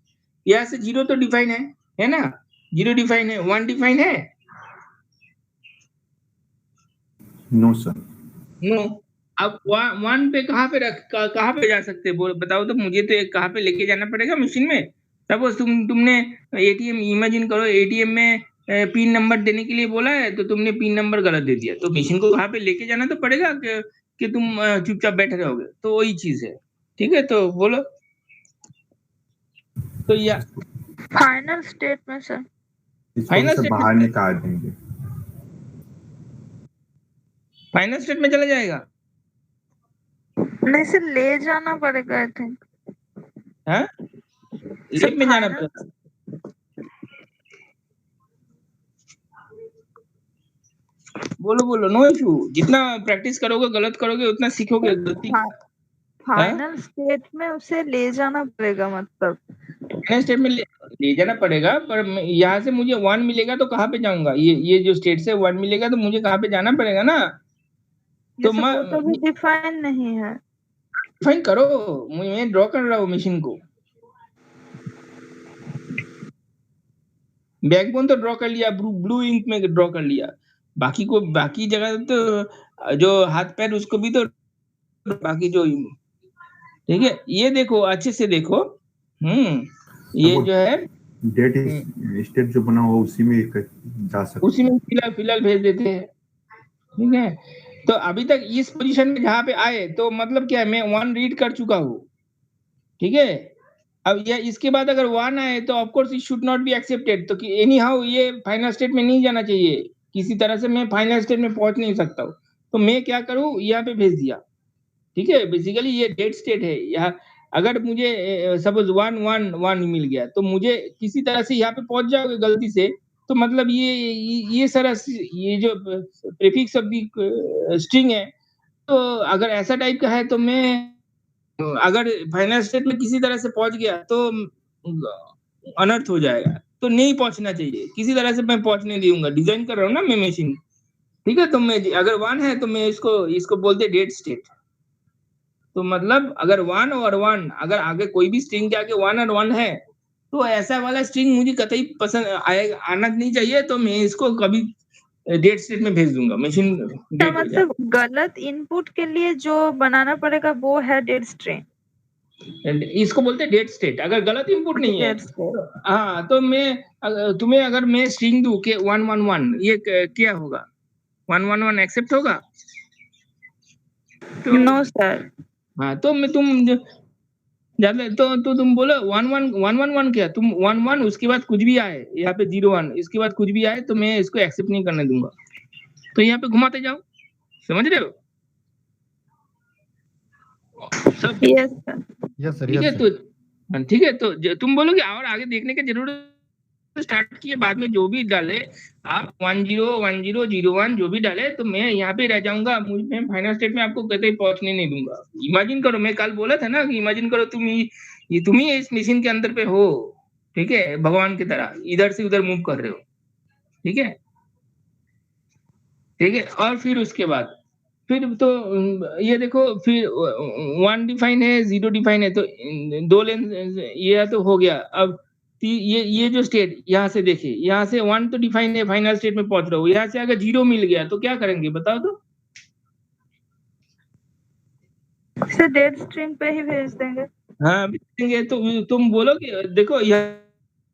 Speaker 1: यहाँ से 0 तो डिफाइन है ना, 0 डिफाइन है, 1 डिफाइन है,
Speaker 2: नो सर,
Speaker 1: नो। अब 1 पे कहाँ पे जा सकते हैं, बताओ तो मुझे, तो कहाँ पे लेके जाना पड़ेगा मशीन में। सपोज तुमने एटीएम, इमेजिन करो एटीएम में पिन नंबर देने के लिए बोला है, तो तुमने पिन नंबर गलत दे दिया, तो मशीन को कहाँ पे लेके जाना तो पड़ेगा कि तुम चुपचाप बैठे रहोगे, तो वही चीज है, ठीक है। तो बोलो, तो या
Speaker 5: फाइनल स्टेट में सर,
Speaker 2: इसको
Speaker 1: फाइनल
Speaker 2: भी सब
Speaker 1: स्टेट
Speaker 2: बाहर
Speaker 1: में
Speaker 2: निकाल देंगे।
Speaker 1: फाइनल स्टेट में चला जाएगा।
Speaker 5: नहीं सर, ले जाना पड़ेगा आई थिंक।
Speaker 1: हाँ,
Speaker 5: सर
Speaker 1: लेब में जाना
Speaker 5: फाइनल
Speaker 1: पड़ेगा। बोलो बोलो, नो इशू। जितना प्रैक्टिस करोगे, गलत करोगे, उतना सीखोगे। गलती हाँ,
Speaker 5: फाइनल स्टेट में उसे ले जाना पड़ेगा मतलब।
Speaker 1: फाइनल स्टेट में ले जाना पड़ेगा, पर यहाँ से मुझे 1 मिलेगा तो कहाँ पे जाऊंगा? ये जो स्टेट से 1 मिलेगा तो मुझे कहाँ पे जाना पड़ेगा ना।
Speaker 5: ये
Speaker 1: तो
Speaker 5: सब
Speaker 1: मैं
Speaker 5: वो तो भी डिफाइन नहीं है।
Speaker 1: डिफाइन करो, मैं ड्रॉ कर रहा हूँ मशीन को। बैकबोन तो ड्रॉ कर लिया, ब्लू इंक में ड्रॉ कर लिया। बाकी जगह तो जो हाथ पैर उसको भी तो बाकी जो, ठीक है। ये देखो, अच्छे से देखो। ये जो है
Speaker 2: डेट स्टेट जो बना हुआ उसी में जा सकते
Speaker 1: उसी में फिलहाल भेज देते हैं। ठीक है, तो अभी तक इस पोजीशन में जहाँ पे आए तो मतलब क्या है, मैं 1 रीड कर चुका हूँ। ठीक है, अब ये इसके बाद अगर 1 आए तो of course it should not be accepted. तो एनी हाउ ये फाइनल स्टेट में नहीं जाना चाहिए। किसी तरह से मैं फाइनल स्टेट में पहुंच नहीं सकता हूँ। तो मैं क्या करूँ, यहाँ पे भेज दिया। ठीक है, बेसिकली ये डेड स्टेट है। यहाँ अगर मुझे सपोज 1 1 1 मिल गया तो मुझे किसी तरह से यहाँ पे पहुंच जाओगे गलती से, तो मतलब ये सारा ये जो प्रीफिक्स ऑफ द स्ट्रिंग है, तो अगर ऐसा टाइप का है तो मैं अगर फाइनल स्टेट में किसी तरह से पहुंच गया तो अनर्थ हो जाएगा। तो नहीं पहुंचना चाहिए, किसी तरह से मैं पहुंचने दूंगा। डिजाइन कर रहा हूँ ना मैं मशीन। ठीक है, तो मैं अगर 1 है तो मैं इसको बोलते डेड स्टेट। तो मतलब अगर 1 और 1, अगर आगे कोई भी स्ट्रिंग के आगे 1 और 1 है, तो ऐसा वाला स्ट्रिंग मुझे कतई पसंद आना नहीं चाहिए। तो मैं इसको कभी डेड स्टेट में भेज दूंगा, मशीन डेड हो जाए।
Speaker 5: मतलब गलत इनपुट के लिए जो बनाना पड़ेगा वो है डेड स्ट्रिंग।
Speaker 1: इसको बोलते हैं डेड स्टेट। अगर गलत इनपुट नहीं है,
Speaker 5: डेड स्टेट।
Speaker 1: हाँ, तो तुम्हें अगर मैं स्ट्रिंग दूं कि 1 1 1, ये क्या होगा? 1 1 1 एक्सेप्ट होगा? तो
Speaker 5: नो सर।
Speaker 1: हाँ, तो मैं ज्यादा तो तुम बोलो 1 1 1 1 1 क्या? तुम 1 1 उसके बाद कुछ भी आए, यहाँ पे 0 1 इसके बाद कुछ भी आए तो मैं इसको एक्सेप्ट नहीं करने दूंगा। तो यहाँ पे घुमाते जाओ, समझ रहे हो सब?
Speaker 5: Yes sir.
Speaker 6: यस सर,
Speaker 1: ठीक है,
Speaker 6: यस
Speaker 1: तो
Speaker 6: सर।
Speaker 1: ठीक है, तो तुम बोलोगे और आगे देखने की जरूरत, स्टार्ट किए बाद में जो भी डाले आप 1 0 1 0 0 1 जो भी डाले, तो मैं यहाँ पे रह जाऊंगा। मुझे फाइनल स्टेट में आपको कतई पहुंचने नहीं दूंगा। इमेजिन करो, मैं कल बोला था ना कि इमेजिन करो तुम ही इस मशीन के अंदर पे हो। ठीक है, भगवान की तरह इधर से उधर मूव कर रहे हो। ठीक है, ठीक है। और फिर उसके बाद फिर तो ये देखो, फिर 1 डिफाइन है, 0 डिफाइन है, तो 2 लेन ये तो हो गया। अब ये जो स्टेट यहाँ से देखिए, यहाँ से 1 तो डिफाइन है, फाइनल स्टेट में पहुंच रहा हूँ। यहाँ से अगर 0 मिल गया तो क्या करेंगे बताओ तो?
Speaker 5: सर डेड स्ट्रिंग पे ही भेज देंगे।
Speaker 1: हाँ, भेजेंगे तो तुम बोलो कि देखो यहाँ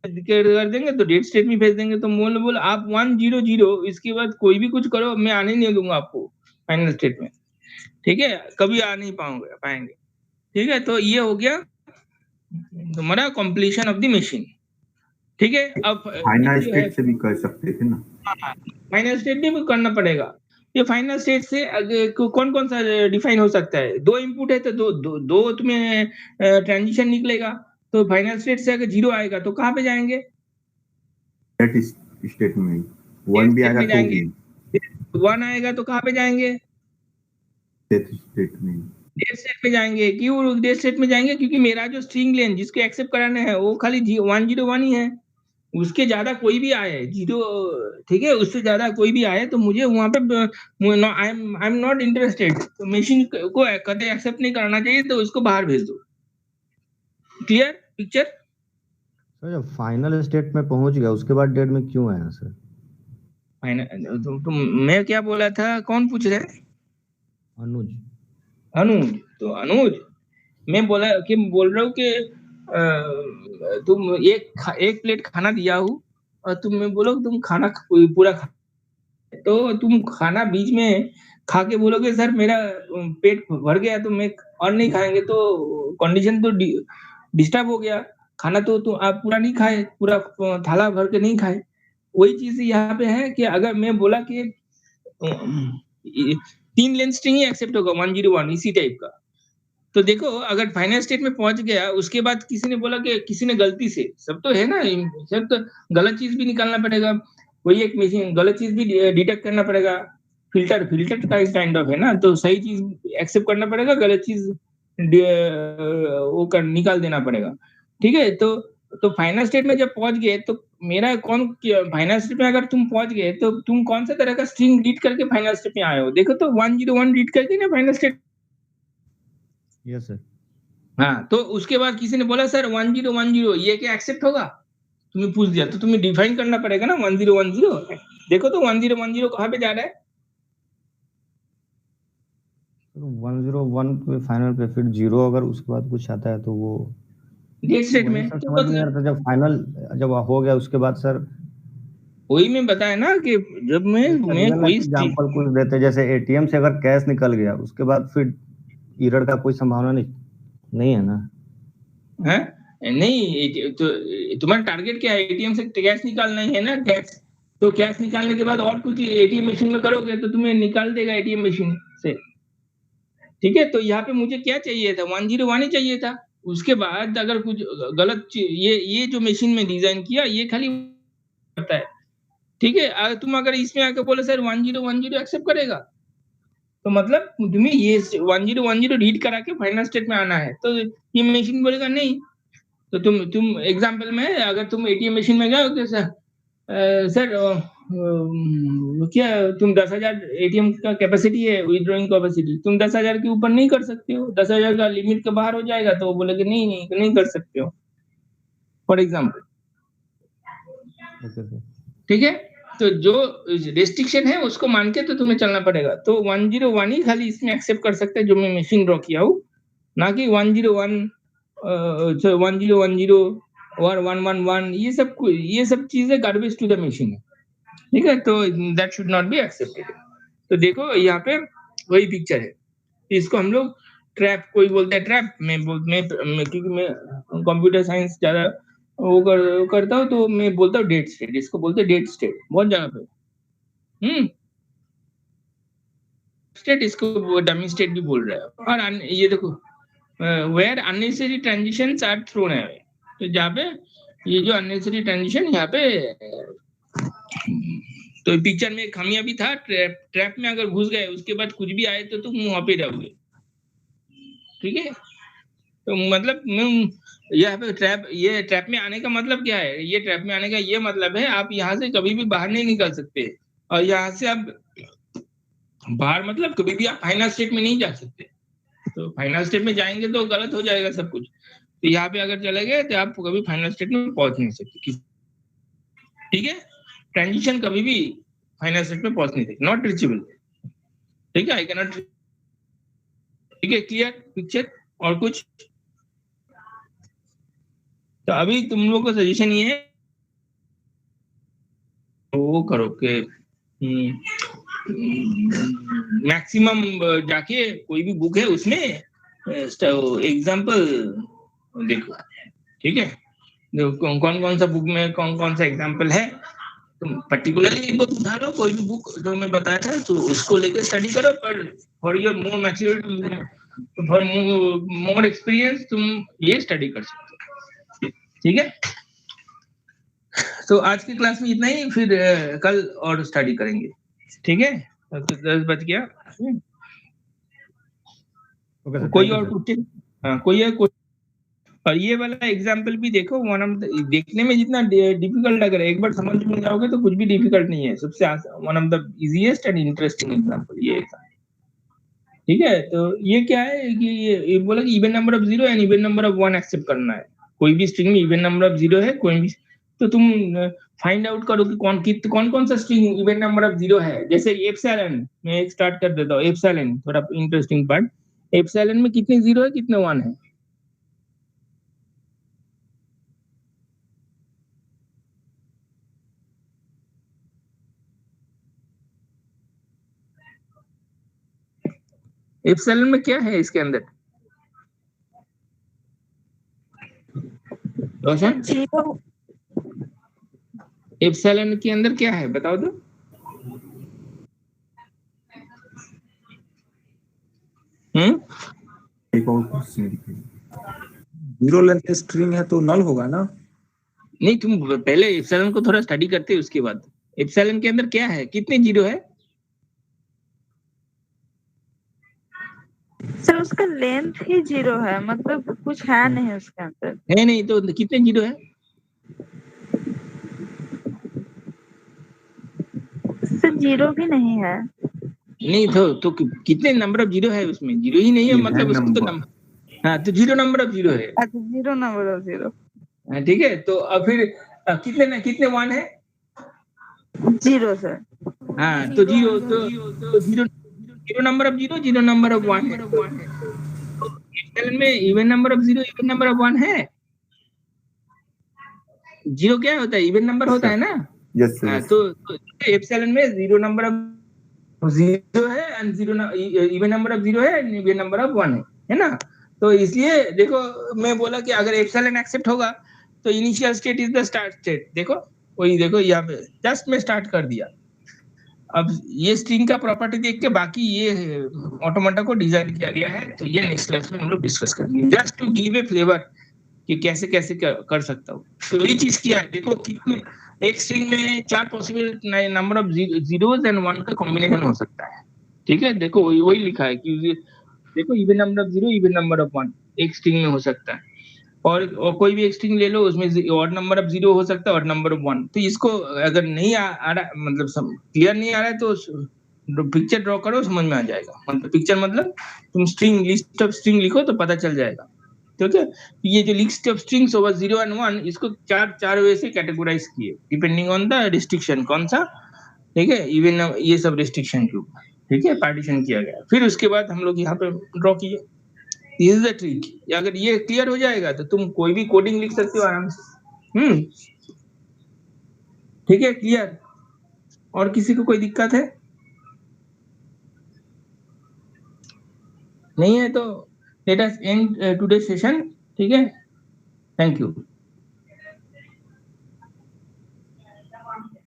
Speaker 1: कर देंगे तो डेड स्टेट में भेज देंगे। तो बोलो आप 1 0 0 इसके बाद कोई भी कुछ करो, मैं आने नहीं दूंगा आपको फाइनल स्टेट में। ठीक है, कभी आ नहीं पाएंगे। ठीक है, तो ये हो गया तुम्हारा कंप्लीशन ऑफ द मशीन। ठीक है, अब
Speaker 2: फाइनल स्टेट से भी कर सकते थे ना।
Speaker 1: फाइनल स्टेट भी करना पड़ेगा। ये फाइनल स्टेट से कौन कौन सा डिफाइन हो सकता है? 2 इनपुट है तो दो तुम्हें ट्रांजिशन निकलेगा। तो फाइनल स्टेट से अगर 0 आएगा तो कहाँ पे जाएंगे?
Speaker 2: डेट स्टेट में 1 भी आएगा तो भी
Speaker 1: 1 आएगा तो कहाँ पे जाएंगे?
Speaker 2: डेट स्टेट में।
Speaker 1: डेड स्टेट में जाएंगे। क्यों डेड स्टेट में जाएंगे? क्योंकि मेरा जो स्ट्रिंग लेन जिसको एक्सेप्ट कराना है वो खाली 1 0 1 ही है। उसके ज्यादा कोई भी आए 0, ठीक है, उससे ज्यादा कोई भी आए तो मुझे वहां पे आई एम नॉट इंटरेस्टेड। तो मशीन को कदे एक्सेप्ट नहीं करना चाहिए, तो उसको बाहर भेज दो। Clear picture?
Speaker 6: सर जब फाइनल स्टेट में पहुंच गया उसके बाद डेड में क्यों आया सर?
Speaker 1: फाइनल तो मैं क्या बोला था? कौन पूछ रहे?
Speaker 6: अनुज।
Speaker 1: तो अनुज, मैं बोल रहा हूँ कि तुम एक प्लेट खाना दिया हूँ और तुम मैं बोलो तुम खाना पूरा खा, तो तुम खाना बीच में खा के बोलोगे सर मेरा पेट भर गया तो मैं और नहीं खाएंगे, तो कंडीशन तो डिस्टर्ब हो गया। खाना तो आप पूरा नहीं खाए, पूरा थाला भर के नहीं खाए। वही चीज यहाँ पे है कि अगर मैं बोला कि 3 लेंथ स्ट्रिंग ही एक्सेप्ट होगा 101 इसी टाइप का, तो देखो अगर फाइनल स्टेट में पहुंच गया, उसके बाद किसी ने बोला कि किसी ने गलती से, सब तो है ना, सब तो गलत चीज भी निकालना पड़ेगा, कोई एक मशीन गलत चीज भी डिटेक्ट करना पड़ेगा, फिल्टर का काइंड ऑफ है ना, तो सही चीज एक्सेप्ट करना पड़ेगा, गलत चीज वो कर निकाल देना पड़ेगा, ठीक है। तो फाइनल स्टेट में जब पहुंच गए तो मेरा फाइनल स्टेट में अगर तुम पहुंच गए तो तुम कौन सा तरह का स्ट्रिंग रीड करके फाइनल स्टेट में आए हो, देखो तो 101 रीड करके ना फाइनल स्टेट।
Speaker 6: Yes sir.
Speaker 1: हाँ, तो उसके बाद किसी ने बोला सर 1010 ये क्या एक्सेप्ट होगा, तुम्हें पूछ दिया, तो तुम्हें डिफाइन करना पड़ेगा ना 1010। देखो तो 1010 कहाँ पे जा रहा है,
Speaker 6: 101 पे फाइनल पे, फिर 0 अगर उसके बाद कुछ आता है तो वो
Speaker 1: डेट स्टेट
Speaker 6: वही
Speaker 1: में।
Speaker 6: सर
Speaker 1: तो
Speaker 6: समझ नहीं आ रहा था। जब फाइनल जब हो गया उसके बाद सर,
Speaker 1: वही मैं बताया ना कि जब मैं
Speaker 6: रियल
Speaker 1: कोई
Speaker 6: एग्जांपल कुछ देते, जैसे एटीएम से अगर कैश निकल गया उसके बाद फिर एरर का कोई संभावना नहीं है ना।
Speaker 1: है नहीं, तो तुम्हारा टारगेट क्या है, एटीएम से कैश निकालना ही है ना, कैश, तो कैश निकालने के बाद और कुछ एटीएम मशीन में करोगे तो तुम्हें निकाल देगा एटीएम मशीन से, ठीक है। तो यहाँ पे मुझे क्या चाहिए था, 101 ही चाहिए था। उसके बाद अगर कुछ गलत ये जो मशीन में डिजाइन किया ये खाली करता है, ठीक है। तुम अगर इसमें आकर बोले सर 1010 एक्सेप्ट करेगा, तो मतलब तुम्हें ये 1010 रीड करा के फाइनल स्टेट में आना है, तो ये मशीन बोलेगा नहीं। तो तुम एग्जांपल में अगर तुम एटीएम मशीन में गए तो सर क्या तुम 10,000 एटीएम का कैपेसिटी है, विड्रॉइंग कैपेसिटी, तुम 10,000 के ऊपर नहीं कर सकते हो, 10,000 का लिमिट के बाहर हो जाएगा, तो वो बोलेगे नहीं कर सकते हो, फॉर एग्जाम्पल, ठीक है। तो जो रेस्ट्रिक्शन है उसको मान के तो तुम्हें चलना पड़ेगा। तो 101 ही खाली इसमें एक्सेप्ट कर सकते हैं जो मैं मशीन ड्रॉ किया हूँ, ना कि 101 1010 और 111, ये सब चीजें गार्बेज टू द मशीन है, ठीक है। तो that should not be accepted. तो देखो यहाँ पे वही पिक्चर है, इसको हम लोग ट्रैप, कोई बोलता है ट्रैप, क्योंकि मैं कंप्यूटर साइंस ज्यादा वो करता हूँ, तो मैं बोलता हूँ डेट स्टेट, इसको बोलते हैं डेट स्टेट बहुत जगह पे। स्टेट इसको डमी स्टेट भी बोल रहा है। और ये देखो where unnecessary transitions are thrown away, तो जहाँ पे ये जो अननेसेसरी ट्रांजिशन यहाँ पे, तो पिक्चर में खामियां भी था, ट्रैप में अगर घुस गए उसके बाद कुछ भी आए तो तुम वहां पे रहोगे, ठीक है। तो मतलब यहाँ पे ट्रैप में आने का मतलब क्या है, ये ट्रैप में आने का ये मतलब है आप यहाँ से कभी भी बाहर नहीं निकल सकते, और यहाँ से आप बाहर मतलब कभी भी आप फाइनल स्टेट में नहीं जा सकते। तो फाइनल स्टेट में जाएंगे तो गलत हो जाएगा सब कुछ, तो यहाँ पे अगर चले गए तो आप कभी फाइनल स्टेट में पहुंच नहीं सकते, ठीक है। ट्रांजिशन कभी भी फाइनल स्टेट में पहुंच नहीं सकते, नॉट रीचेबल, ठीक है। आई कैन नॉट, ठीक है, क्लियर पिक्चर। और कुछ, तो अभी तुम लोग को सजेशन ये है वो करो कि मैक्सिमम जाके कोई भी बुक है उसमें एग्जाम्पल देखो, ठीक है। कौन सा बुक में कौन सा एग्जाम्पल है, तुम पर्टिकुलरली एक बुक उठा लो, कोई भी बुक जो मैं बताया था तो उसको लेकर स्टडी करो, पर for your more maturity, for more experience तुम ये स्टडी कर सकते हो, ठीक है। तो आज की क्लास में इतना ही, फिर कल और स्टडी करेंगे, ठीक है। तो 10 बज गया। कोई और क्वेश्चन? हाँ, कोई है? और ये वाला एग्जाम्पल भी देखो, देखने में जितना डिफिकल्ट लग रहा है, एक बार समझ में जाओगे तो कुछ भी डिफिकल्ट नहीं है, सबसे one of the easiest and interesting example ये है, ठीक है। तो ये क्या है कि ये बोला कि even number of 0 and even number of 1 accept करना है, कोई भी स्ट्रिंग में इवन नंबर ऑफ 0 है कोई भी, तो तुम फाइंड आउट करो कि कौन सा स्ट्रिंग इवन नंबर ऑफ 0 है। जैसे एप्सिलॉन, मैं स्टार्ट कर देता हूँ, एप्सिलॉन थोड़ा इंटरेस्टिंग पार्ट, एप्सिलॉन में कितने 0 है कितने 1 है, एप्सिलॉन में क्या है इसके अंदर रोशन?
Speaker 5: 0
Speaker 1: एप्सिलॉन के अंदर क्या है बताओ तो।
Speaker 2: एक और क्वेश्चन लिखिए।
Speaker 4: जीरो लेंथ स्ट्रिंग है तो नल होगा ना।
Speaker 1: नहीं, तुम पहले एप्सिलॉन को थोड़ा स्टडी करते हो, उसके बाद एप्सिलॉन के अंदर क्या है, कितने जीरो है।
Speaker 5: सर उसका लेंथ ही 0 है, मतलब कुछ है नहीं उसके अंदर।
Speaker 1: है नहीं तो कितने जीरो है।
Speaker 5: सर 0 भी नहीं है।
Speaker 1: नहीं तो कितने नंबर ऑफ जीरो है उसमें, जीरो ही नहीं है
Speaker 2: ये
Speaker 1: मतलब
Speaker 2: है
Speaker 1: उसको तो
Speaker 2: नंबर।
Speaker 1: नंबर। हाँ तो जीरो नंबर ऑफ जीरो है।
Speaker 5: अच्छा 0 नंबर ऑफ 0।
Speaker 1: हाँ, ठीक है। तो अब फिर कितने वन है।
Speaker 5: 0 सर।
Speaker 1: हाँ तो जीरो तो zero zero number of zero, zero number of one है। तो एप्सिलॉन में even number of zero, even number of one है। जीरो क्या होता है, इवन नंबर होता है ना।
Speaker 2: यस सर,
Speaker 1: हाँ
Speaker 2: यस।
Speaker 1: तो एप्सिलॉन में जीरो नंबर ऑफ जीरो है and zero even number of zero है and even number of one है ना। तो इसलिए देखो मैं बोला कि अगर एप्सिलॉन एक्सेप्ट होगा तो initial state is the start state. देखो वही देखो यहाँ पे जस्ट मैं स्टार्ट कर दिया। अब ये स्ट्रिंग का प्रॉपर्टी देख के बाकी ये ऑटोमेटा को डिजाइन किया गया है। तो ये नेक्स्ट क्लास में हम लोग डिस्कस करेंगे, just to give a flavour कि कैसे कैसे कर सकता हूँ। तो ये चीज किया है, देखो कितने एक स्ट्रिंग में 4 possible number of zeros and one का कॉम्बिनेशन हो सकता है। ठीक है, देखो वही लिखा है कि देखो even number of zero, even number of one एक स्ट्रिंग में हो सकता है। और कोई भी एक स्ट्रिंग ले लो, उसमें ऑड नंबर ऑफ जीरो हो सकता है, ऑड नंबर ऑफ वन। तो इसको अगर नहीं आ रहा, मतलब क्लियर नहीं आ रहा है, तो पिक्चर ड्रॉ करो, समझ में आ जाएगा। मतलब पिक्चर मतलब तुम स्ट्रिंग लिस्ट ऑफ स्ट्रिंग लिखो तो पता चल जाएगा। ठीक है, ये जो लिस्ट ऑफ स्ट्रिंग्स होगा 0 एंड 1, इसको चार वे से कैटेगराइज किए डिपेंडिंग ऑन द रिस्ट्रिक्शन कौन सा। ठीक है, इवन ये सब रिस्ट्रिक्शन के ऊपर ठीक है पार्टीशन किया गया। फिर उसके बाद हम लोग यहाँ पे ड्रॉ किए। This is the trick. अगर ये क्लियर हो जाएगा तो तुम कोई भी कोडिंग लिख सकते हो आराम से। ठीक है, क्लियर। और किसी को कोई दिक्कत है नहीं है तो let us and today session. ठीक है, थैंक यू।